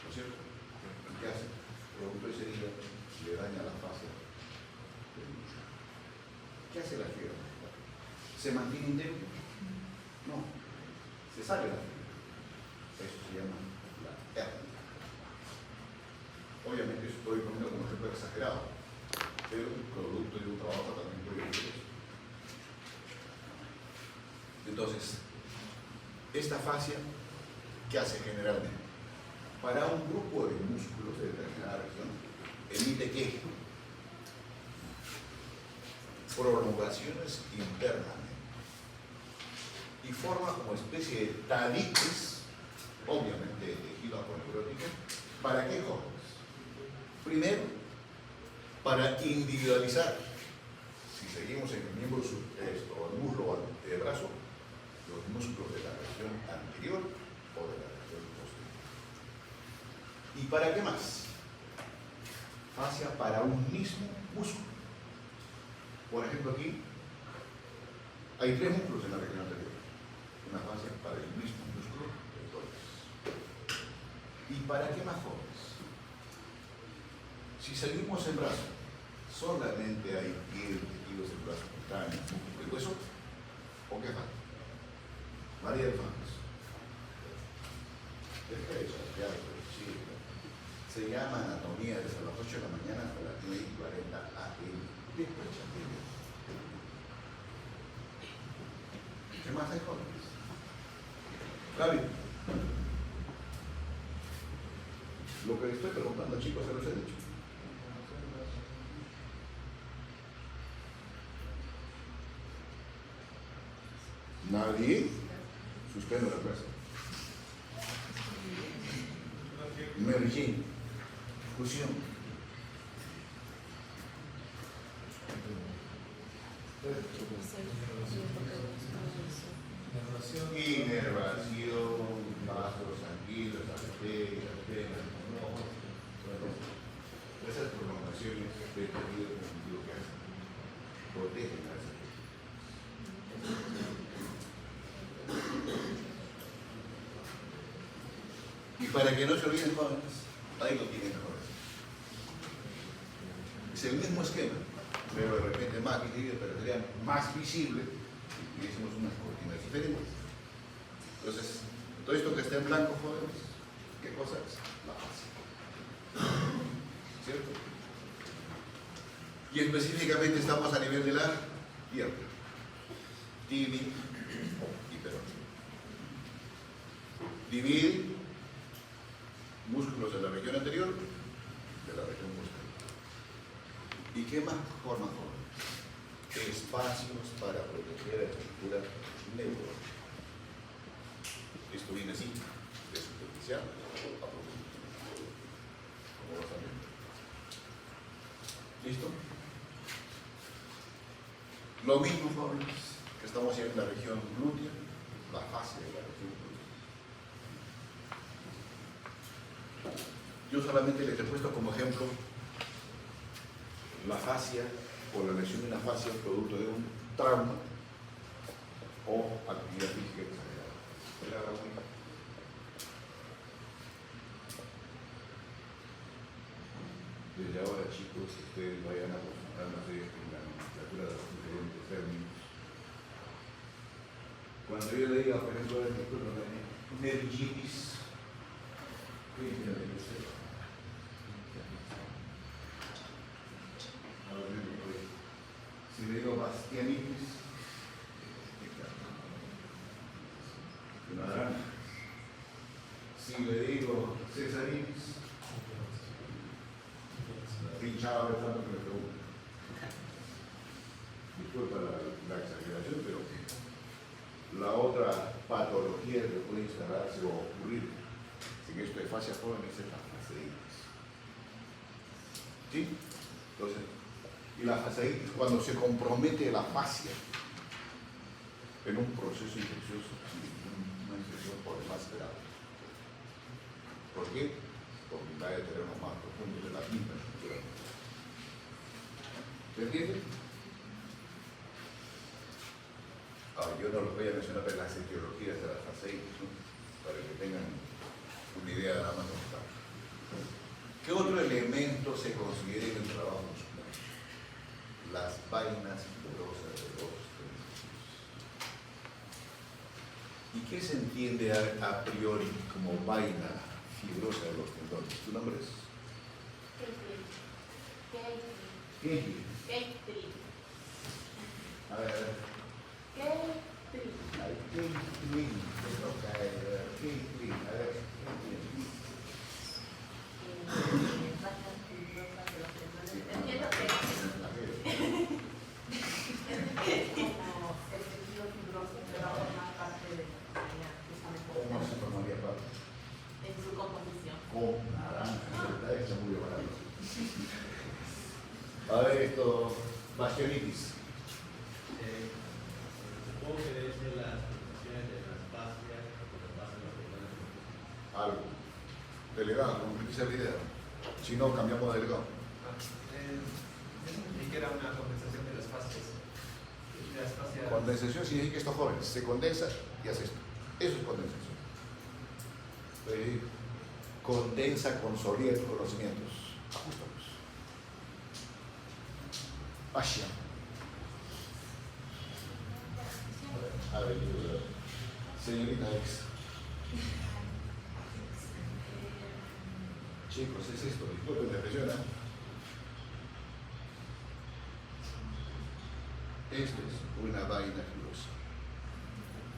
¿No es cierto? ¿Y qué hace? Producto de esa herida le daña la fascia del músculo. ¿Qué hace la fibra? ¿Se mantiene indemne? No. Se sale la fibra. Eso se llama la hernia. Obviamente estoy poniendo como ejemplo exagerado, pero producto de un trabajo también puede ocurrir eso. Entonces, esta fascia, ¿qué hace generalmente? Para un grupo de músculos de determinada región, emite ¿qué? Prolongaciones internamente. Y forma como especie de tabiques, obviamente de tejido aponeurótico. ¿Para qué, jóvenes? Primero, para individualizar, si seguimos en el miembro o el muslo o el brazo, los músculos de la región anterior o de la región posterior. ¿Y para qué más? Fascia para un mismo músculo. Por ejemplo, aquí hay 3 músculos en la región anterior. Una fascia para el mismo músculo de todos. ¿Y para qué más, jóvenes? Si seguimos en brazo, solamente hay piel, tejidos del brazo, cutáneo, músculo y hueso, ¿o qué falta? María del Fantes. Sí. Se llama anatomía desde las 8 de la mañana hasta las 9:40 AM. ¿Qué más hay, jóvenes? Gaby, lo que le estoy preguntando, chicos, se los he dicho. Nadie. Suspendo la clase. Merging. Fusión. Inervación, vasos sanguíneos, arterias, venas, esas prolongaciones de tejido conjuntivo que hacen protegen a esa. Y para que no se olviden, jóvenes, ahí lo tienen, jóvenes. Es el mismo esquema, pero de repente más visible, pero sería más visible y hicimos unas cortinas diferentes. Entonces, todo esto que está en blanco, jóvenes, ¿qué cosa es? La fascia. ¿Cierto? Y específicamente estamos a nivel de la pierna, tibia y peroné. Divide músculos de la región anterior de la región posterior. ¿Y qué más forma, jóvenes? Espacios para proteger la estructura neurológica. Esto viene así, de superficial a profundo. ¿Cómo vas a ver? ¿Listo? Lo mismo, jóvenes, que estamos haciendo en la región glútea, la fascia de la región glútea. Yo solamente les he puesto como ejemplo la fascia o la lesión de una fascia producto de un trauma o actividad física exagerada. Desde ahora, chicos, ustedes vayan a acostumbrarse en la nomenclatura de los diferentes términos. Cuando yo le diga, por ejemplo, meningitis, ¿qué entienden ustedes? Si le digo bastianitis, una araña. Si le digo cesaritis, Estoy hinchado a ver tanto que me preguntan. Disculpa la exageración, pero la otra patología que puede instalarse o ocurrir en esto de fascia joven es la fasciitis. ¿Sí? Entonces, y la fasciitis, cuando se compromete la fascia en un proceso infeccioso, una infección por demás grave. ¿Por qué? Porque va a terreno más profundo de la misma estructura. ¿Se entiende? Yo no los voy a mencionar las etiologías de la fasciitis, ¿no? Para que tengan una idea nada más total. ¿Qué otro elemento se considera en el trabajo muscular? Las vainas fibrosas de los tendones. ¿Y qué se entiende a priori como vaina fibrosa de los tendones? ¿Tu nombre es? Keiji. A ver. Entiendo que ¿Cómo se formaría parte? en su composición. Con naranja, ¿verdad? Está muy barato. A ver, esto, fasciolitis. Supongo que debe ser las presentaciones de las fascias que se pasan los tendones. Algo. Delegado, concretiza la idea. Si no, cambiamos de delegado. Ni que era una compensación de las fascias. Las fascias. Condensación significa que esto joven se condensa y hace esto. Eso es condensación. Condensa, consolida tus conocimientos. Ajustamos. Fascia. A ver, señorita X. Chicos, es esto. Disculpen la expresión, ¿eh? Esto es una vaina fibrosa.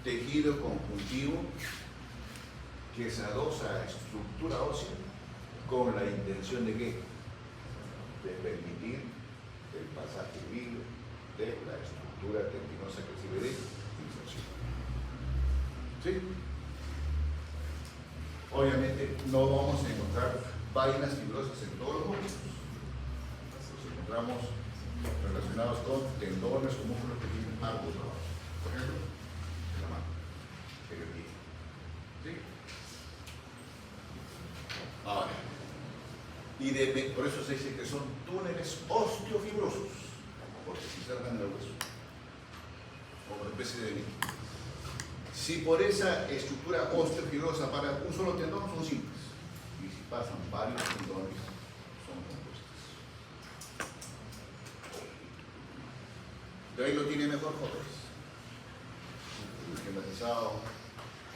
Tejido conjuntivo que se adosa a estructura ósea con la intención de ¿qué? De permitir el pasaje libre de la estructura tendinosa que sirve de inserción. ¿Sí? Obviamente no vamos a encontrar vainas fibrosas en todos los músculos. Los encontramos relacionados con tendones o músculos que tienen algo trabajo. Por ejemplo, en la mano, en el pie. ¿Sí? Ahora, y por eso se dice que son túneles osteofibrosos, porque se insertan en el hueso, como una especie de nido. Si por esa estructura osteofibrosa para un solo tendón son simples, y si pasan varios tendones son compuestos. De ahí lo tiene mejor jóvenes. Esquematizado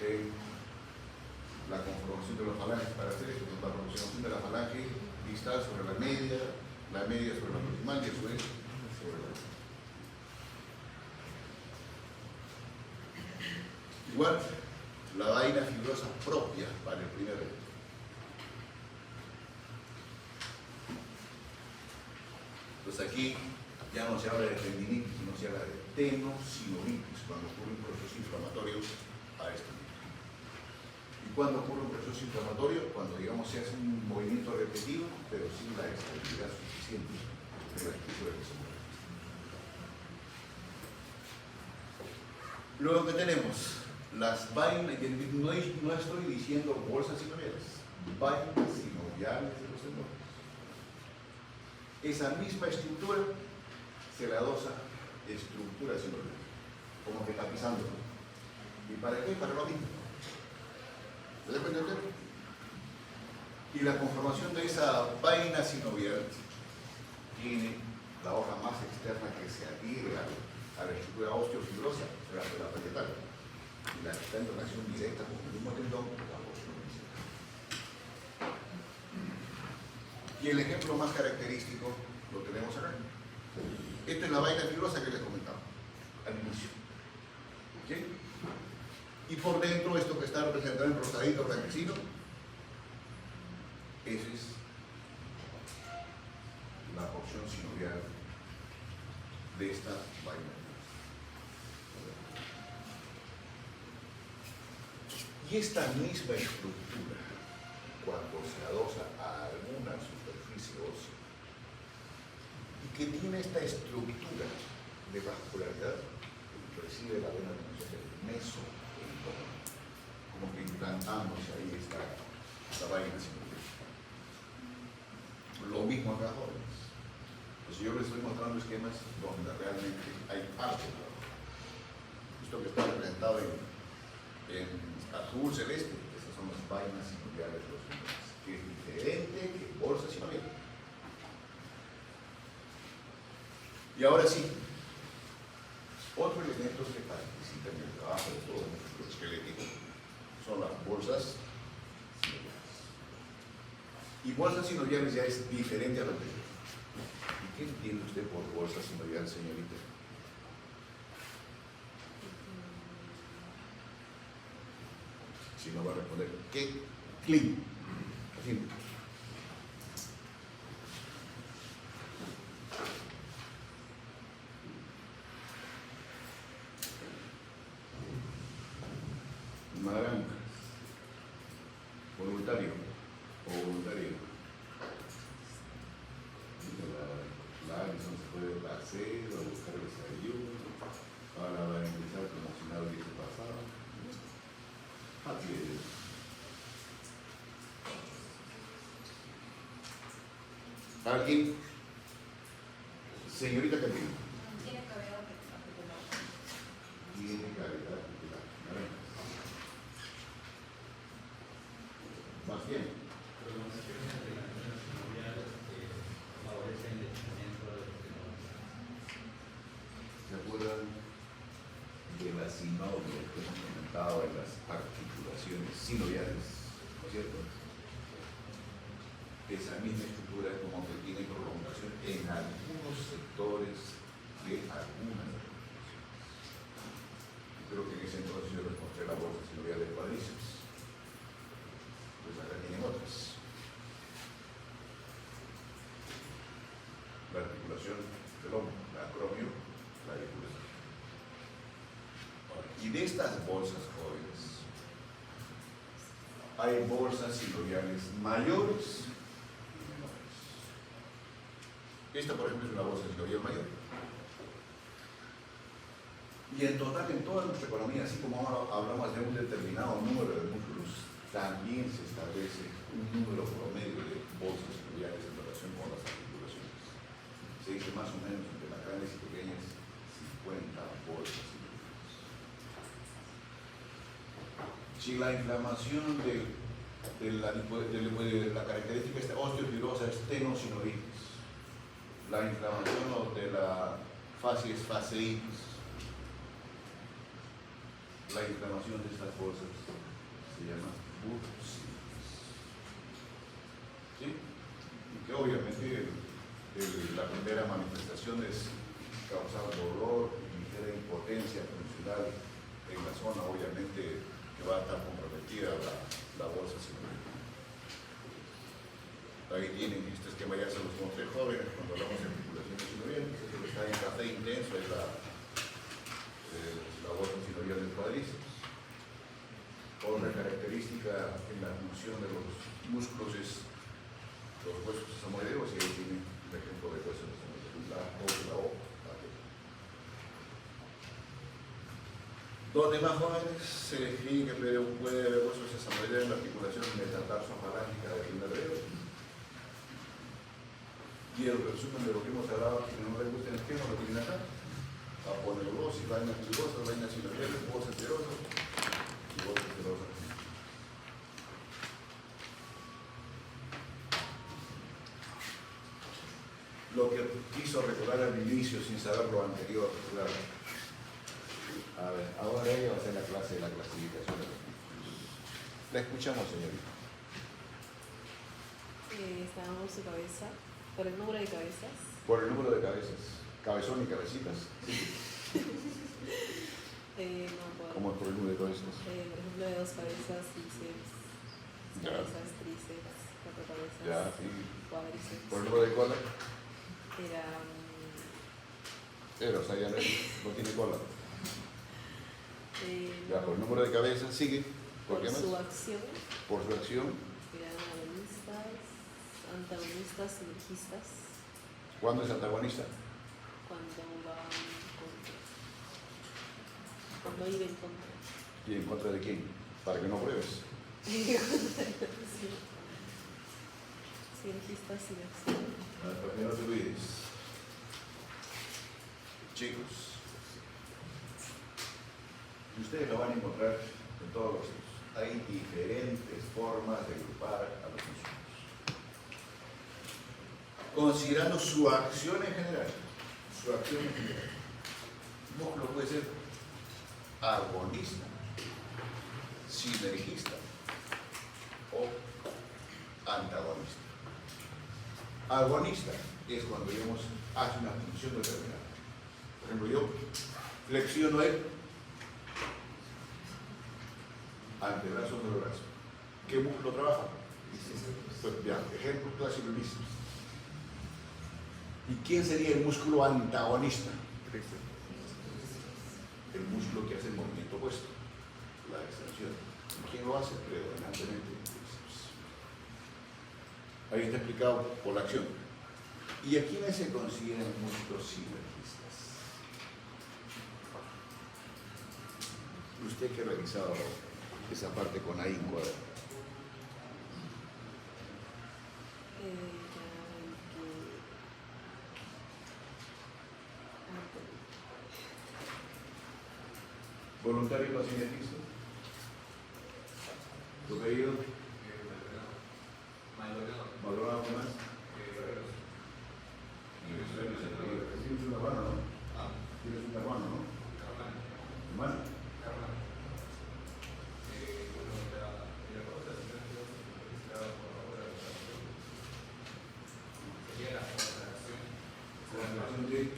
en la conformación de los falanges para hacer esto, la conformación de la falange distal sobre la media sobre la proximal y a su vez sobre la. Igual, la vaina fibrosa propia para el primer evento. Entonces aquí ya no se habla de tendinitis, sino se habla de tenosinovitis, cuando ocurre un proceso inflamatorio a este nivel. ¿Y cuando ocurre un proceso inflamatorio? Cuando, digamos, se hace un movimiento repetido, pero sin la estabilidad suficiente de la estructura que se mueve. Luego que tenemos las vainas, no estoy diciendo bolsas sinoviales, vainas sinoviales de los tendones. Esa misma estructura se le adosa estructura sinovial, como que tapizando. ¿Y para qué? Para lo mismo. ¿Se debe entender? Y la conformación de esa vaina sinovial tiene la hoja más externa que se adhiere a la estructura osteofibrosa, la de la parietal. Y la que está en relación directa con el mismo tendón, la osteofibrosa. Y el ejemplo más característico lo tenemos acá. Esta es la vaina fibrosa que les comentaba al inicio. ¿Okay? Y por dentro, esto que está representado en rosadito blanquecino, ese es la porción sinovial de esta vaina. Y esta misma estructura, cuando se adosa a alguna superficie ósea, y que tiene esta estructura de vascularidad, recibe la denominación del mesoperitoneum, como que implantándose ahí esta vaina sinovial. Lo mismo acá, jóvenes. Pues yo les estoy mostrando esquemas donde realmente hay parte de la vaina. Esto que está representado en azul celeste, esas son las vainas sinoviales de los hombres, que es diferente que bolsa sinovial. Y ahora sí, otros elementos que participan en el trabajo de todo el músculo esquelético son las bolsas sinoviales. Y bolsas sinoviales ya es diferente a lo anterior. ¿Y qué entiende usted por bolsa sinovial, señorita? Si no va a responder, ¿qué? Clean. Así. Naranjas. Voluntario. O voluntario. La Alison se fue de paseo a buscar el desayuno. Ahora va a empezar como si nada hubiese pasado. Así es. ¿Alguien? Señorita Catrina. Tiene cavidad articular. Tiene cavidad articular. Más bien. Pero las expresiones de las personas sinoviales favorecen el crecimiento de los tenores. ¿Se acuerdan de la sinovia que hemos comentado en las articulaciones sinoviales? ¿No es cierto? Esa misma estructura como que tiene prolongación en algunos sectores de algunas articulaciones. Creo que en ese entonces yo les mostré la bolsa sinovial de cuádriceps. Pues acá tienen otras. La articulación del hombro, la acromio, la articulación. Y de estas bolsas jóvenes, hay bolsas sinoviales mayores y menores. Esta, por ejemplo, es una bolsa sinovial mayor. Y en total, en toda nuestra economía, así como ahora hablamos de un determinado número de músculos, también se establece un número promedio de bolsas sinoviales en relación con las articulaciones. Se dice más o menos entre las grandes y pequeñas 50 bolsas sinoviales. Si la inflamación de la característica esta osteofibrosa es tenosinovitis, la inflamación de la facies fasciitis, la inflamación de estas bolsas se llama bursitis. ¿Sí? Y que obviamente la primera manifestación es causar dolor y ligera impotencia funcional en la zona, obviamente, que va a estar comprometida la bolsa sinovial. Ahí tienen este esquema, ya se los mostré jóvenes cuando hablamos de articulaciones sinoviales. Esto que está en café intenso es la bolsa sinovial del cuádriceps. Otra característica en la función de los músculos es los huesos sesamoideos, y ahí tiene un ejemplo de huesos sesamoideos, la O, la O, la T. Los demás jóvenes se definen que puede haber huesos sesamoideos en la articulación metatarsofalángica del nervio. Y el resumen de lo que hemos hablado, que no les gusta el esquema, lo tienen acá. Aponeurosis, vainas fibrosas, vainas sinoviales, bolsas cerosas y bolsas cerosas. Lo que quiso recordar al inicio sin saber lo anterior, claro. A ver, ahora ella va a hacer la clase de la clasificación de los músculos. La escuchamos, señorita. Estábamos su cabeza, por el número de cabezas. Por el número de cabezas. Cabezón y cabecitas. Sí. No puedo. ¿Cómo es por el número de cabezas? Por ejemplo, de 2 cabezas, bíceps, Ya. cabezas, tríceps, 4 cabezas, Ya, sí. cuádriceps. Por el número de cola. Era O sea, ya no tiene cola. Ya, no, por el número de cabezas, sigue. ¿Por por qué más? su acción, Por su acción. eran agonistas, antagonistas, sinergistas, ¿Cuándo es antagonista? cuando van contra, cuando iba en contra. ¿Y en contra de quién? Para que no pruebes. Sí. Sinergistas sin acción. Para que no te olvides. Chicos, ustedes lo van a encontrar en todos los sitios. Hay diferentes formas de agrupar a los músculos. Considerando su acción en general. Su acción en general. Un músculo puede ser agonista, sinergista o antagonista. Agonista es cuando, digamos, hace una función determinada. Por ejemplo, yo flexiono el antebrazo del brazo. ¿Qué músculo trabaja? Pues, ya, ejemplo clásico, el bíceps. ¿Y quién sería el músculo antagonista? El músculo que hace el movimiento opuesto, la extensión. ¿Y quién lo hace? Predominantemente el bíceps. Ahí está explicado por la acción. ¿Y a quiénes se consideran músculos sinergistas? Usted que ha revisado esa parte con ahínco. ¿Voluntario no sinergista? ¿Tu pedido? ¿Maldonado qué más? Tienes una mano, ¿no? Tienes una mano, ¿no? ¿Hermano? ¿Coordinación de?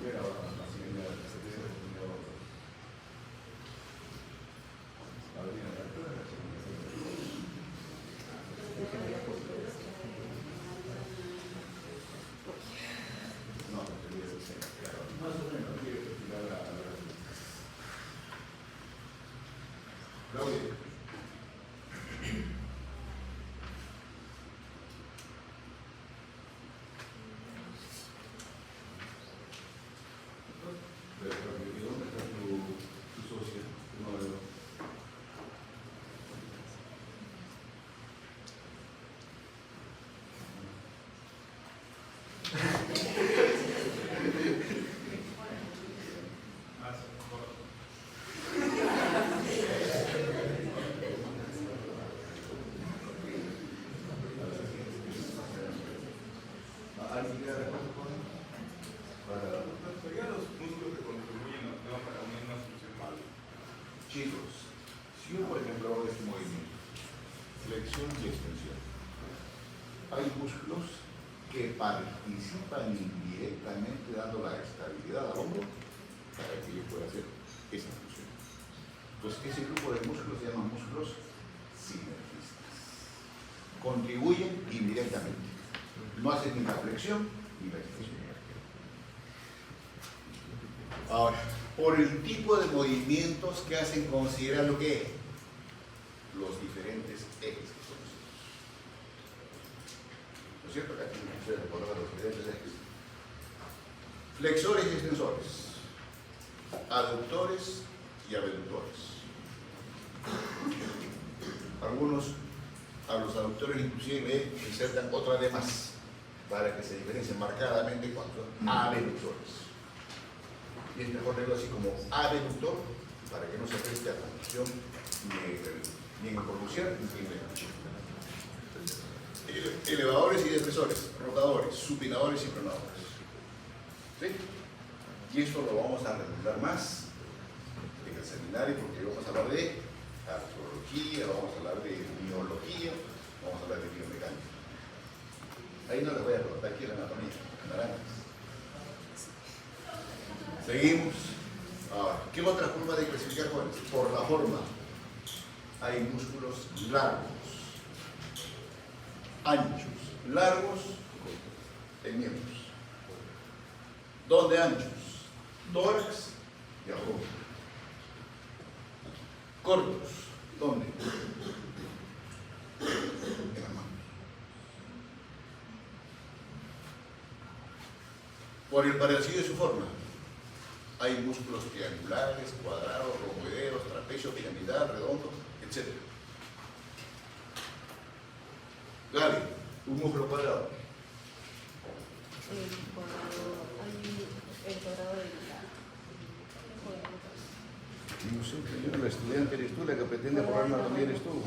Mira, la señora, más o menos, quiere tirar a la Claudia. ¿Dónde está tu socia? Tu novio. ¿Alguien quiere responder con él? Para Serían los músculos que contribuyen para unir una función mal. chicos, si yo por ejemplo hago este movimiento, flexión y extensión, hay músculos que participan indirectamente dando la estabilidad al hombro para que yo pueda hacer esa función. Entonces ese grupo de músculos se llaman músculos sinergistas. Contribuyen indirectamente. No hacen ni la flexión ni la extensión. Ahora, por el tipo de movimientos que hacen, considerar lo que es los diferentes ejes que conocemos. ¿No es cierto? Acá tienen que ustedes recordar los diferentes ejes. Flexores y extensores, aductores y abductores. Algunos a los aductores inclusive le insertan otra D más para que se diferencien marcadamente cuando son abductores. Y es mejor leerlo así como abductor para que no se preste a confusión ni en pronunciar ni en leer. Elevadores y depresores, rotadores, supinadores y pronadores. ¿Sí? Y esto lo vamos a redundar más en el seminario porque vamos a hablar de arqueología, vamos a hablar de biología, vamos a hablar de biomecánica. Ahí no les voy a contar aquí la anatomía, naranjas. Seguimos. Ahora, ¿qué otra forma de clasificar jóvenes? Por la forma. Hay músculos largos anchos, largos, en miembros. ¿Dónde anchos? Tórax y abdomen. Cortos, ¿dónde? En las manos. Por el parecido de su forma, hay músculos triangulares, cuadrados, romboideos, trapecio, piramidal, redondo, etc. Gaby, un músculo cuadrado. El cuadrado, hay el cuadrado de la. No sé, señor, la estudiante eres tú, la que pretende borrar anatomía eres tú.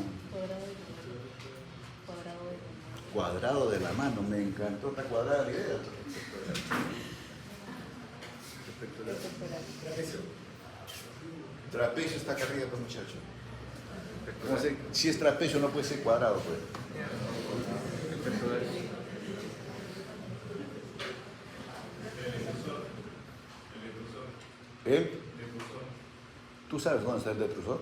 Cuadrado de la mano, me encantó esta cuadrada la idea. Trapecio está acá arriba, pues, muchacho. No sé, si es trapecio no puede ser cuadrado, pues. ¿Eh? ¿Tú sabes dónde está el detrusor?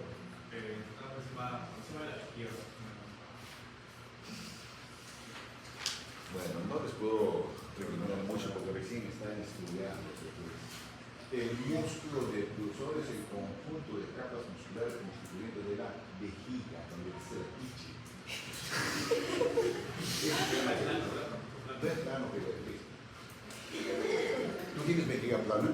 Bueno, no les puedo recomendar mucho porque recién están estudiando. El músculo detrusor es el conjunto de capas musculares constituyentes de la vejiga, donde se la piche. No es plano, pero es. ¿Tú tienes vejiga plana?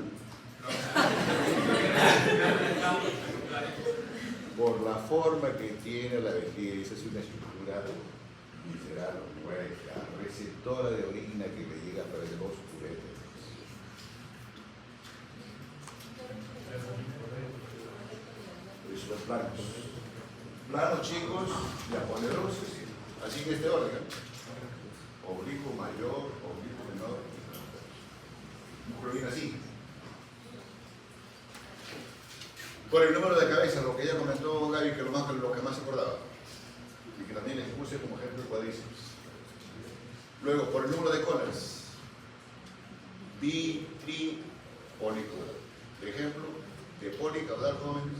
Por la forma que tiene la vejiga, esa es una estructura visceral, hueca, receptora de orina que le llega a través de los curetes. Eso es planos. Planos, chicos, ya ponerosos, así en este orden. Oblicuo mayor, oblicuo menor. Músculo bien así. Por el número de cabeza, lo que ella comentó Gaby, que lo que más se acordaba. Y que también les puse como ejemplo el cuádriceps. Luego, por el número de colas. Bi, tri, pólico. Ejemplo de policaudal, jóvenes,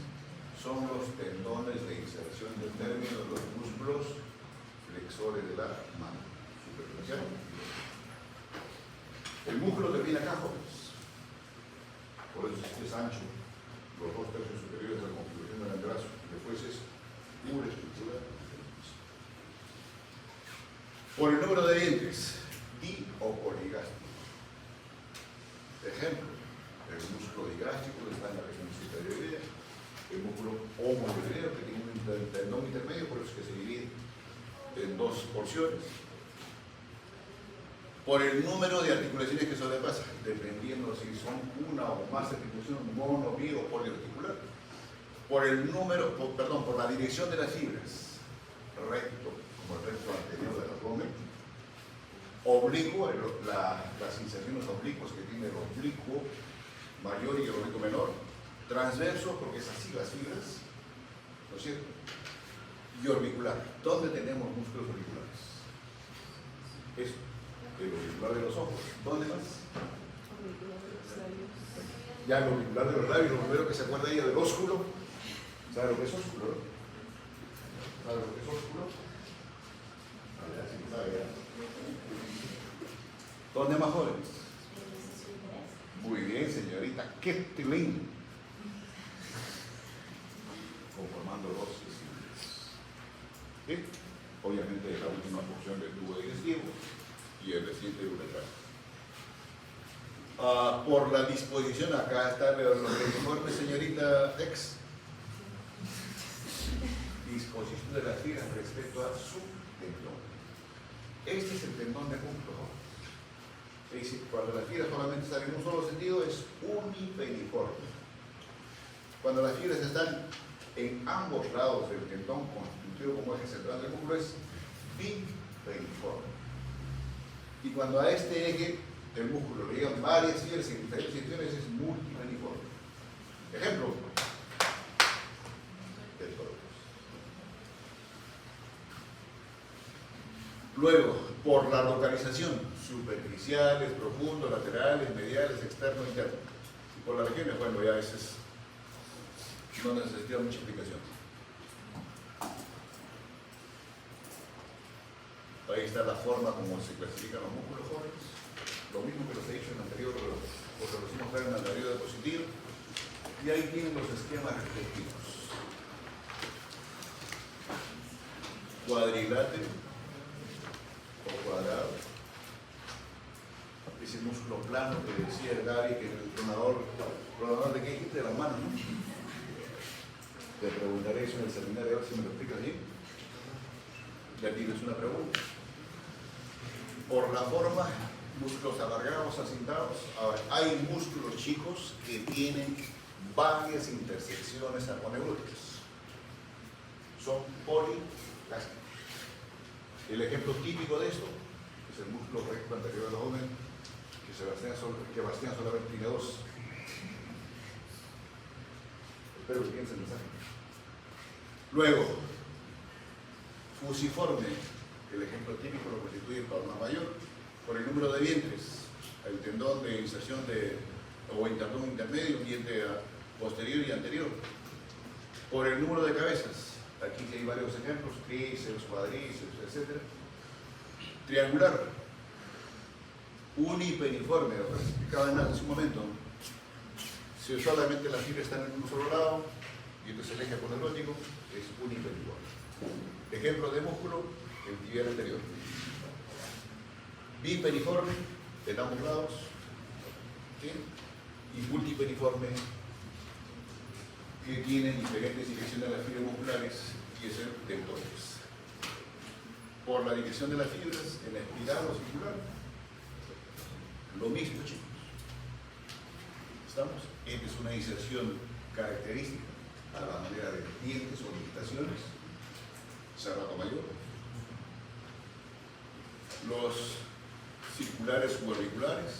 son los tendones de inserción del término de los músculos flexores de la mano superficial. El músculo termina acá, jóvenes. Por eso es ancho. Los dos tercios superiores de la configuración del antebrazo. Después es pura estructura. Por el número de dientes, di o poligástrico. Ejemplo, el músculo digástrico está en la región superior, el músculo homoideeo que tiene un tendón intermedio, por eso es que se divide en dos porciones. Por el número de articulaciones que sobrepasan, dependiendo si son una o más articulaciones, mono, bi o poliarticular. Por el número, por la dirección de las fibras, recto, como el recto anterior del abdomen, oblicuo, las inserciones oblicuas que tiene el oblicuo mayor y el oblicuo menor, transverso, porque es así las fibras, ¿no es cierto? Y orbicular. ¿Dónde tenemos músculos orbiculares? Esto. El orbicular de los ojos. ¿Dónde más? Ya el orbicular de los labios, lo primero que se acuerda ella del ósculo. ¿Sabe lo que es ósculo? ¿Sabe lo que es ósculo? A ver, si sabe ya. ¿Dónde más jóvenes? Muy bien, señorita. ¡Qué lindo! Conformando dos cilios. ¿Sí? Obviamente la última porción del tubo digestivo y el reciente uretral. Por la disposición, acá está los informes, señorita X. Disposición de las fibras respecto a su tendón. Este es el tendón de músculo. Es decir, cuando las fibras solamente están en un solo sentido, es uniperiforme. Cuando las fibras están en ambos lados del tendón constituido como eje central del músculo, es biperiforme. Y cuando a este eje del músculo le llegan varias fibras en diferentes direcciones, es multiperiforme. Ejemplo del tórax. Luego, por la localización, superficiales, profundos, laterales, mediales, externo, interno. Y por las regiones, bueno, ya ese es, no necesita mucha explicación. Ahí está la forma como se clasifican los músculos jóvenes. Lo mismo que los he dicho en el anterior, o que los hicimos ver en la anterior diapositiva. Y ahí tienen los esquemas respectivos. Cuadrilátero o cuadrado. Ese músculo plano que decía el Gaby, que el tronador de qué dijiste, de las manos, ¿no? Te preguntaré eso en el seminario, a ver si me lo explicas bien. Ya tienes una pregunta. Por la forma, músculos alargados, acintados. Ahora, hay músculos chicos que tienen varias intersecciones armoneuróticas. Son poliplásticos. El ejemplo típico de esto es el músculo recto anterior al abdomen, que Bastián solamente tiene dos. Espero que piensen el mensaje. Luego, fusiforme, el ejemplo típico lo constituye el palmar mayor, por el número de vientres, el tendón de inserción o tendón intermedio, un diente posterior y anterior, por el número de cabezas. Aquí hay varios ejemplos, tríceps, cuadríceps, etc. Triangular, unipeniforme, lo que explicaba hace un momento. Si solamente las fibras están en un solo lado, y entonces el eje aponeurológico es unipeniforme. Ejemplo de músculo, el tibial anterior. Bipeniforme, de ambos lados, ¿sí? Y multipeniforme, que tienen diferentes direcciones de las fibras musculares y es el deltoides. Por la dirección de las fibras, en la espiral o circular, lo mismo, chicos. ¿Estamos? Esta es una inserción característica a la manera de dientes o limitaciones. Cerrato mayor. Los circulares subauriculares.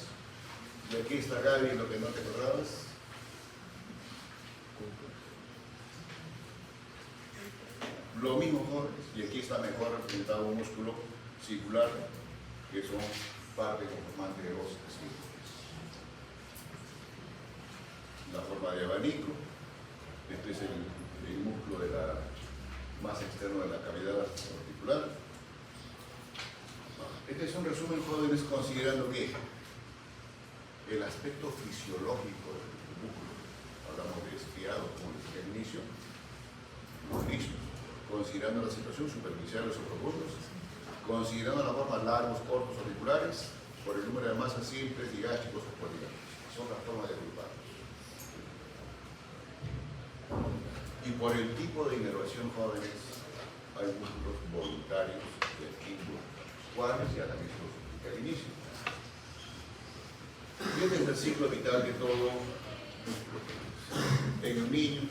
Y aquí está Gaby, lo que no te acordabas. Lo mismo, jóvenes, y aquí está mejor representado un músculo circular, que son parte conformante de los esfínteres. La forma de abanico, este es el músculo más externo de la cavidad articular. Este es un resumen, jóvenes, considerando que el aspecto fisiológico del músculo, hablamos de estriado, como les dije al inicio, listo. Considerando la situación superficiales o profundos, considerando las formas largos, cortos, auriculares, por el número de masas simples, digástricos o poligástricos. Son las formas de agruparlos. Y por el tipo de inervación, jóvenes, hay músculos voluntarios del tipo cuáles ya también se los expliqué al inicio. Y este es el ciclo vital de todo músculo. En el niño,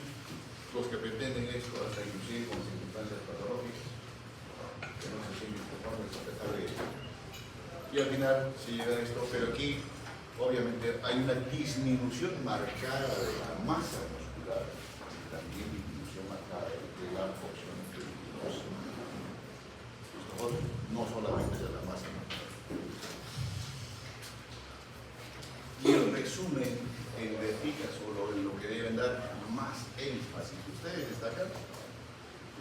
los que pretenden esto hasta inclusive con circunstancias patológicas, que no se sienten conformes a pesar de ello. Y al final se llega a esto, pero aquí obviamente hay una disminución marcada de la masa muscular, también disminución marcada de la función luminosa. No solamente de la masa muscular. Y el resumen en verticas o en lo que deben dar más énfasis. Ustedes destacan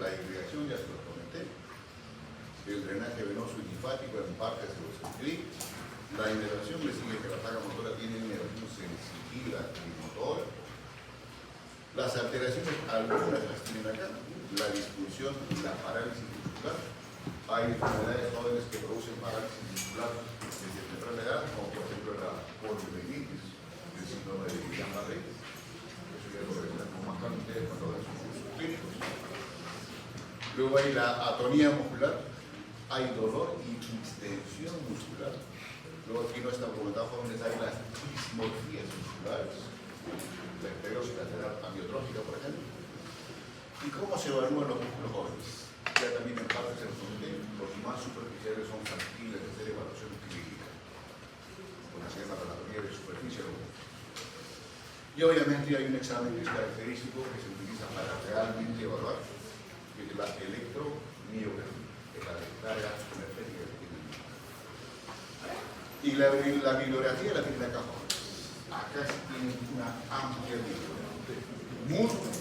la irrigación, ya se lo comenté, el drenaje venoso y linfático, en parte se los escribí. La inervación le sigue que la placa motora tiene inervación sensitiva y motora. Las alteraciones, algunas las tienen acá, la disfunción, la parálisis muscular. Hay enfermedades jóvenes que producen parálisis muscular desde temprana edad, como por ejemplo la poliomielitis, el síndrome de Guillain-Barré. Eso ya lo verán con más calma ustedes cuando ven sus cursos clínicos. Luego hay la atonía muscular, hay dolor y distensión muscular. Luego aquí no está documentado, jóvenes, hay las dismorfías musculares, la esclerosis lateral amiotrófica, por ejemplo. ¿Y cómo se evalúan los músculos jóvenes? Ya también en parte se los comenté, los más superficiales son factibles de hacer evaluación clínica, con la anatomía de superficie. Y obviamente hay un examen que es característico que se utiliza para realmente evaluar, que es la electromiografía, que es la descarga energética que tiene el músculo. Y la bibliografía la tiene acá abajo. Acá se tiene una amplia bibliografía. Músculo,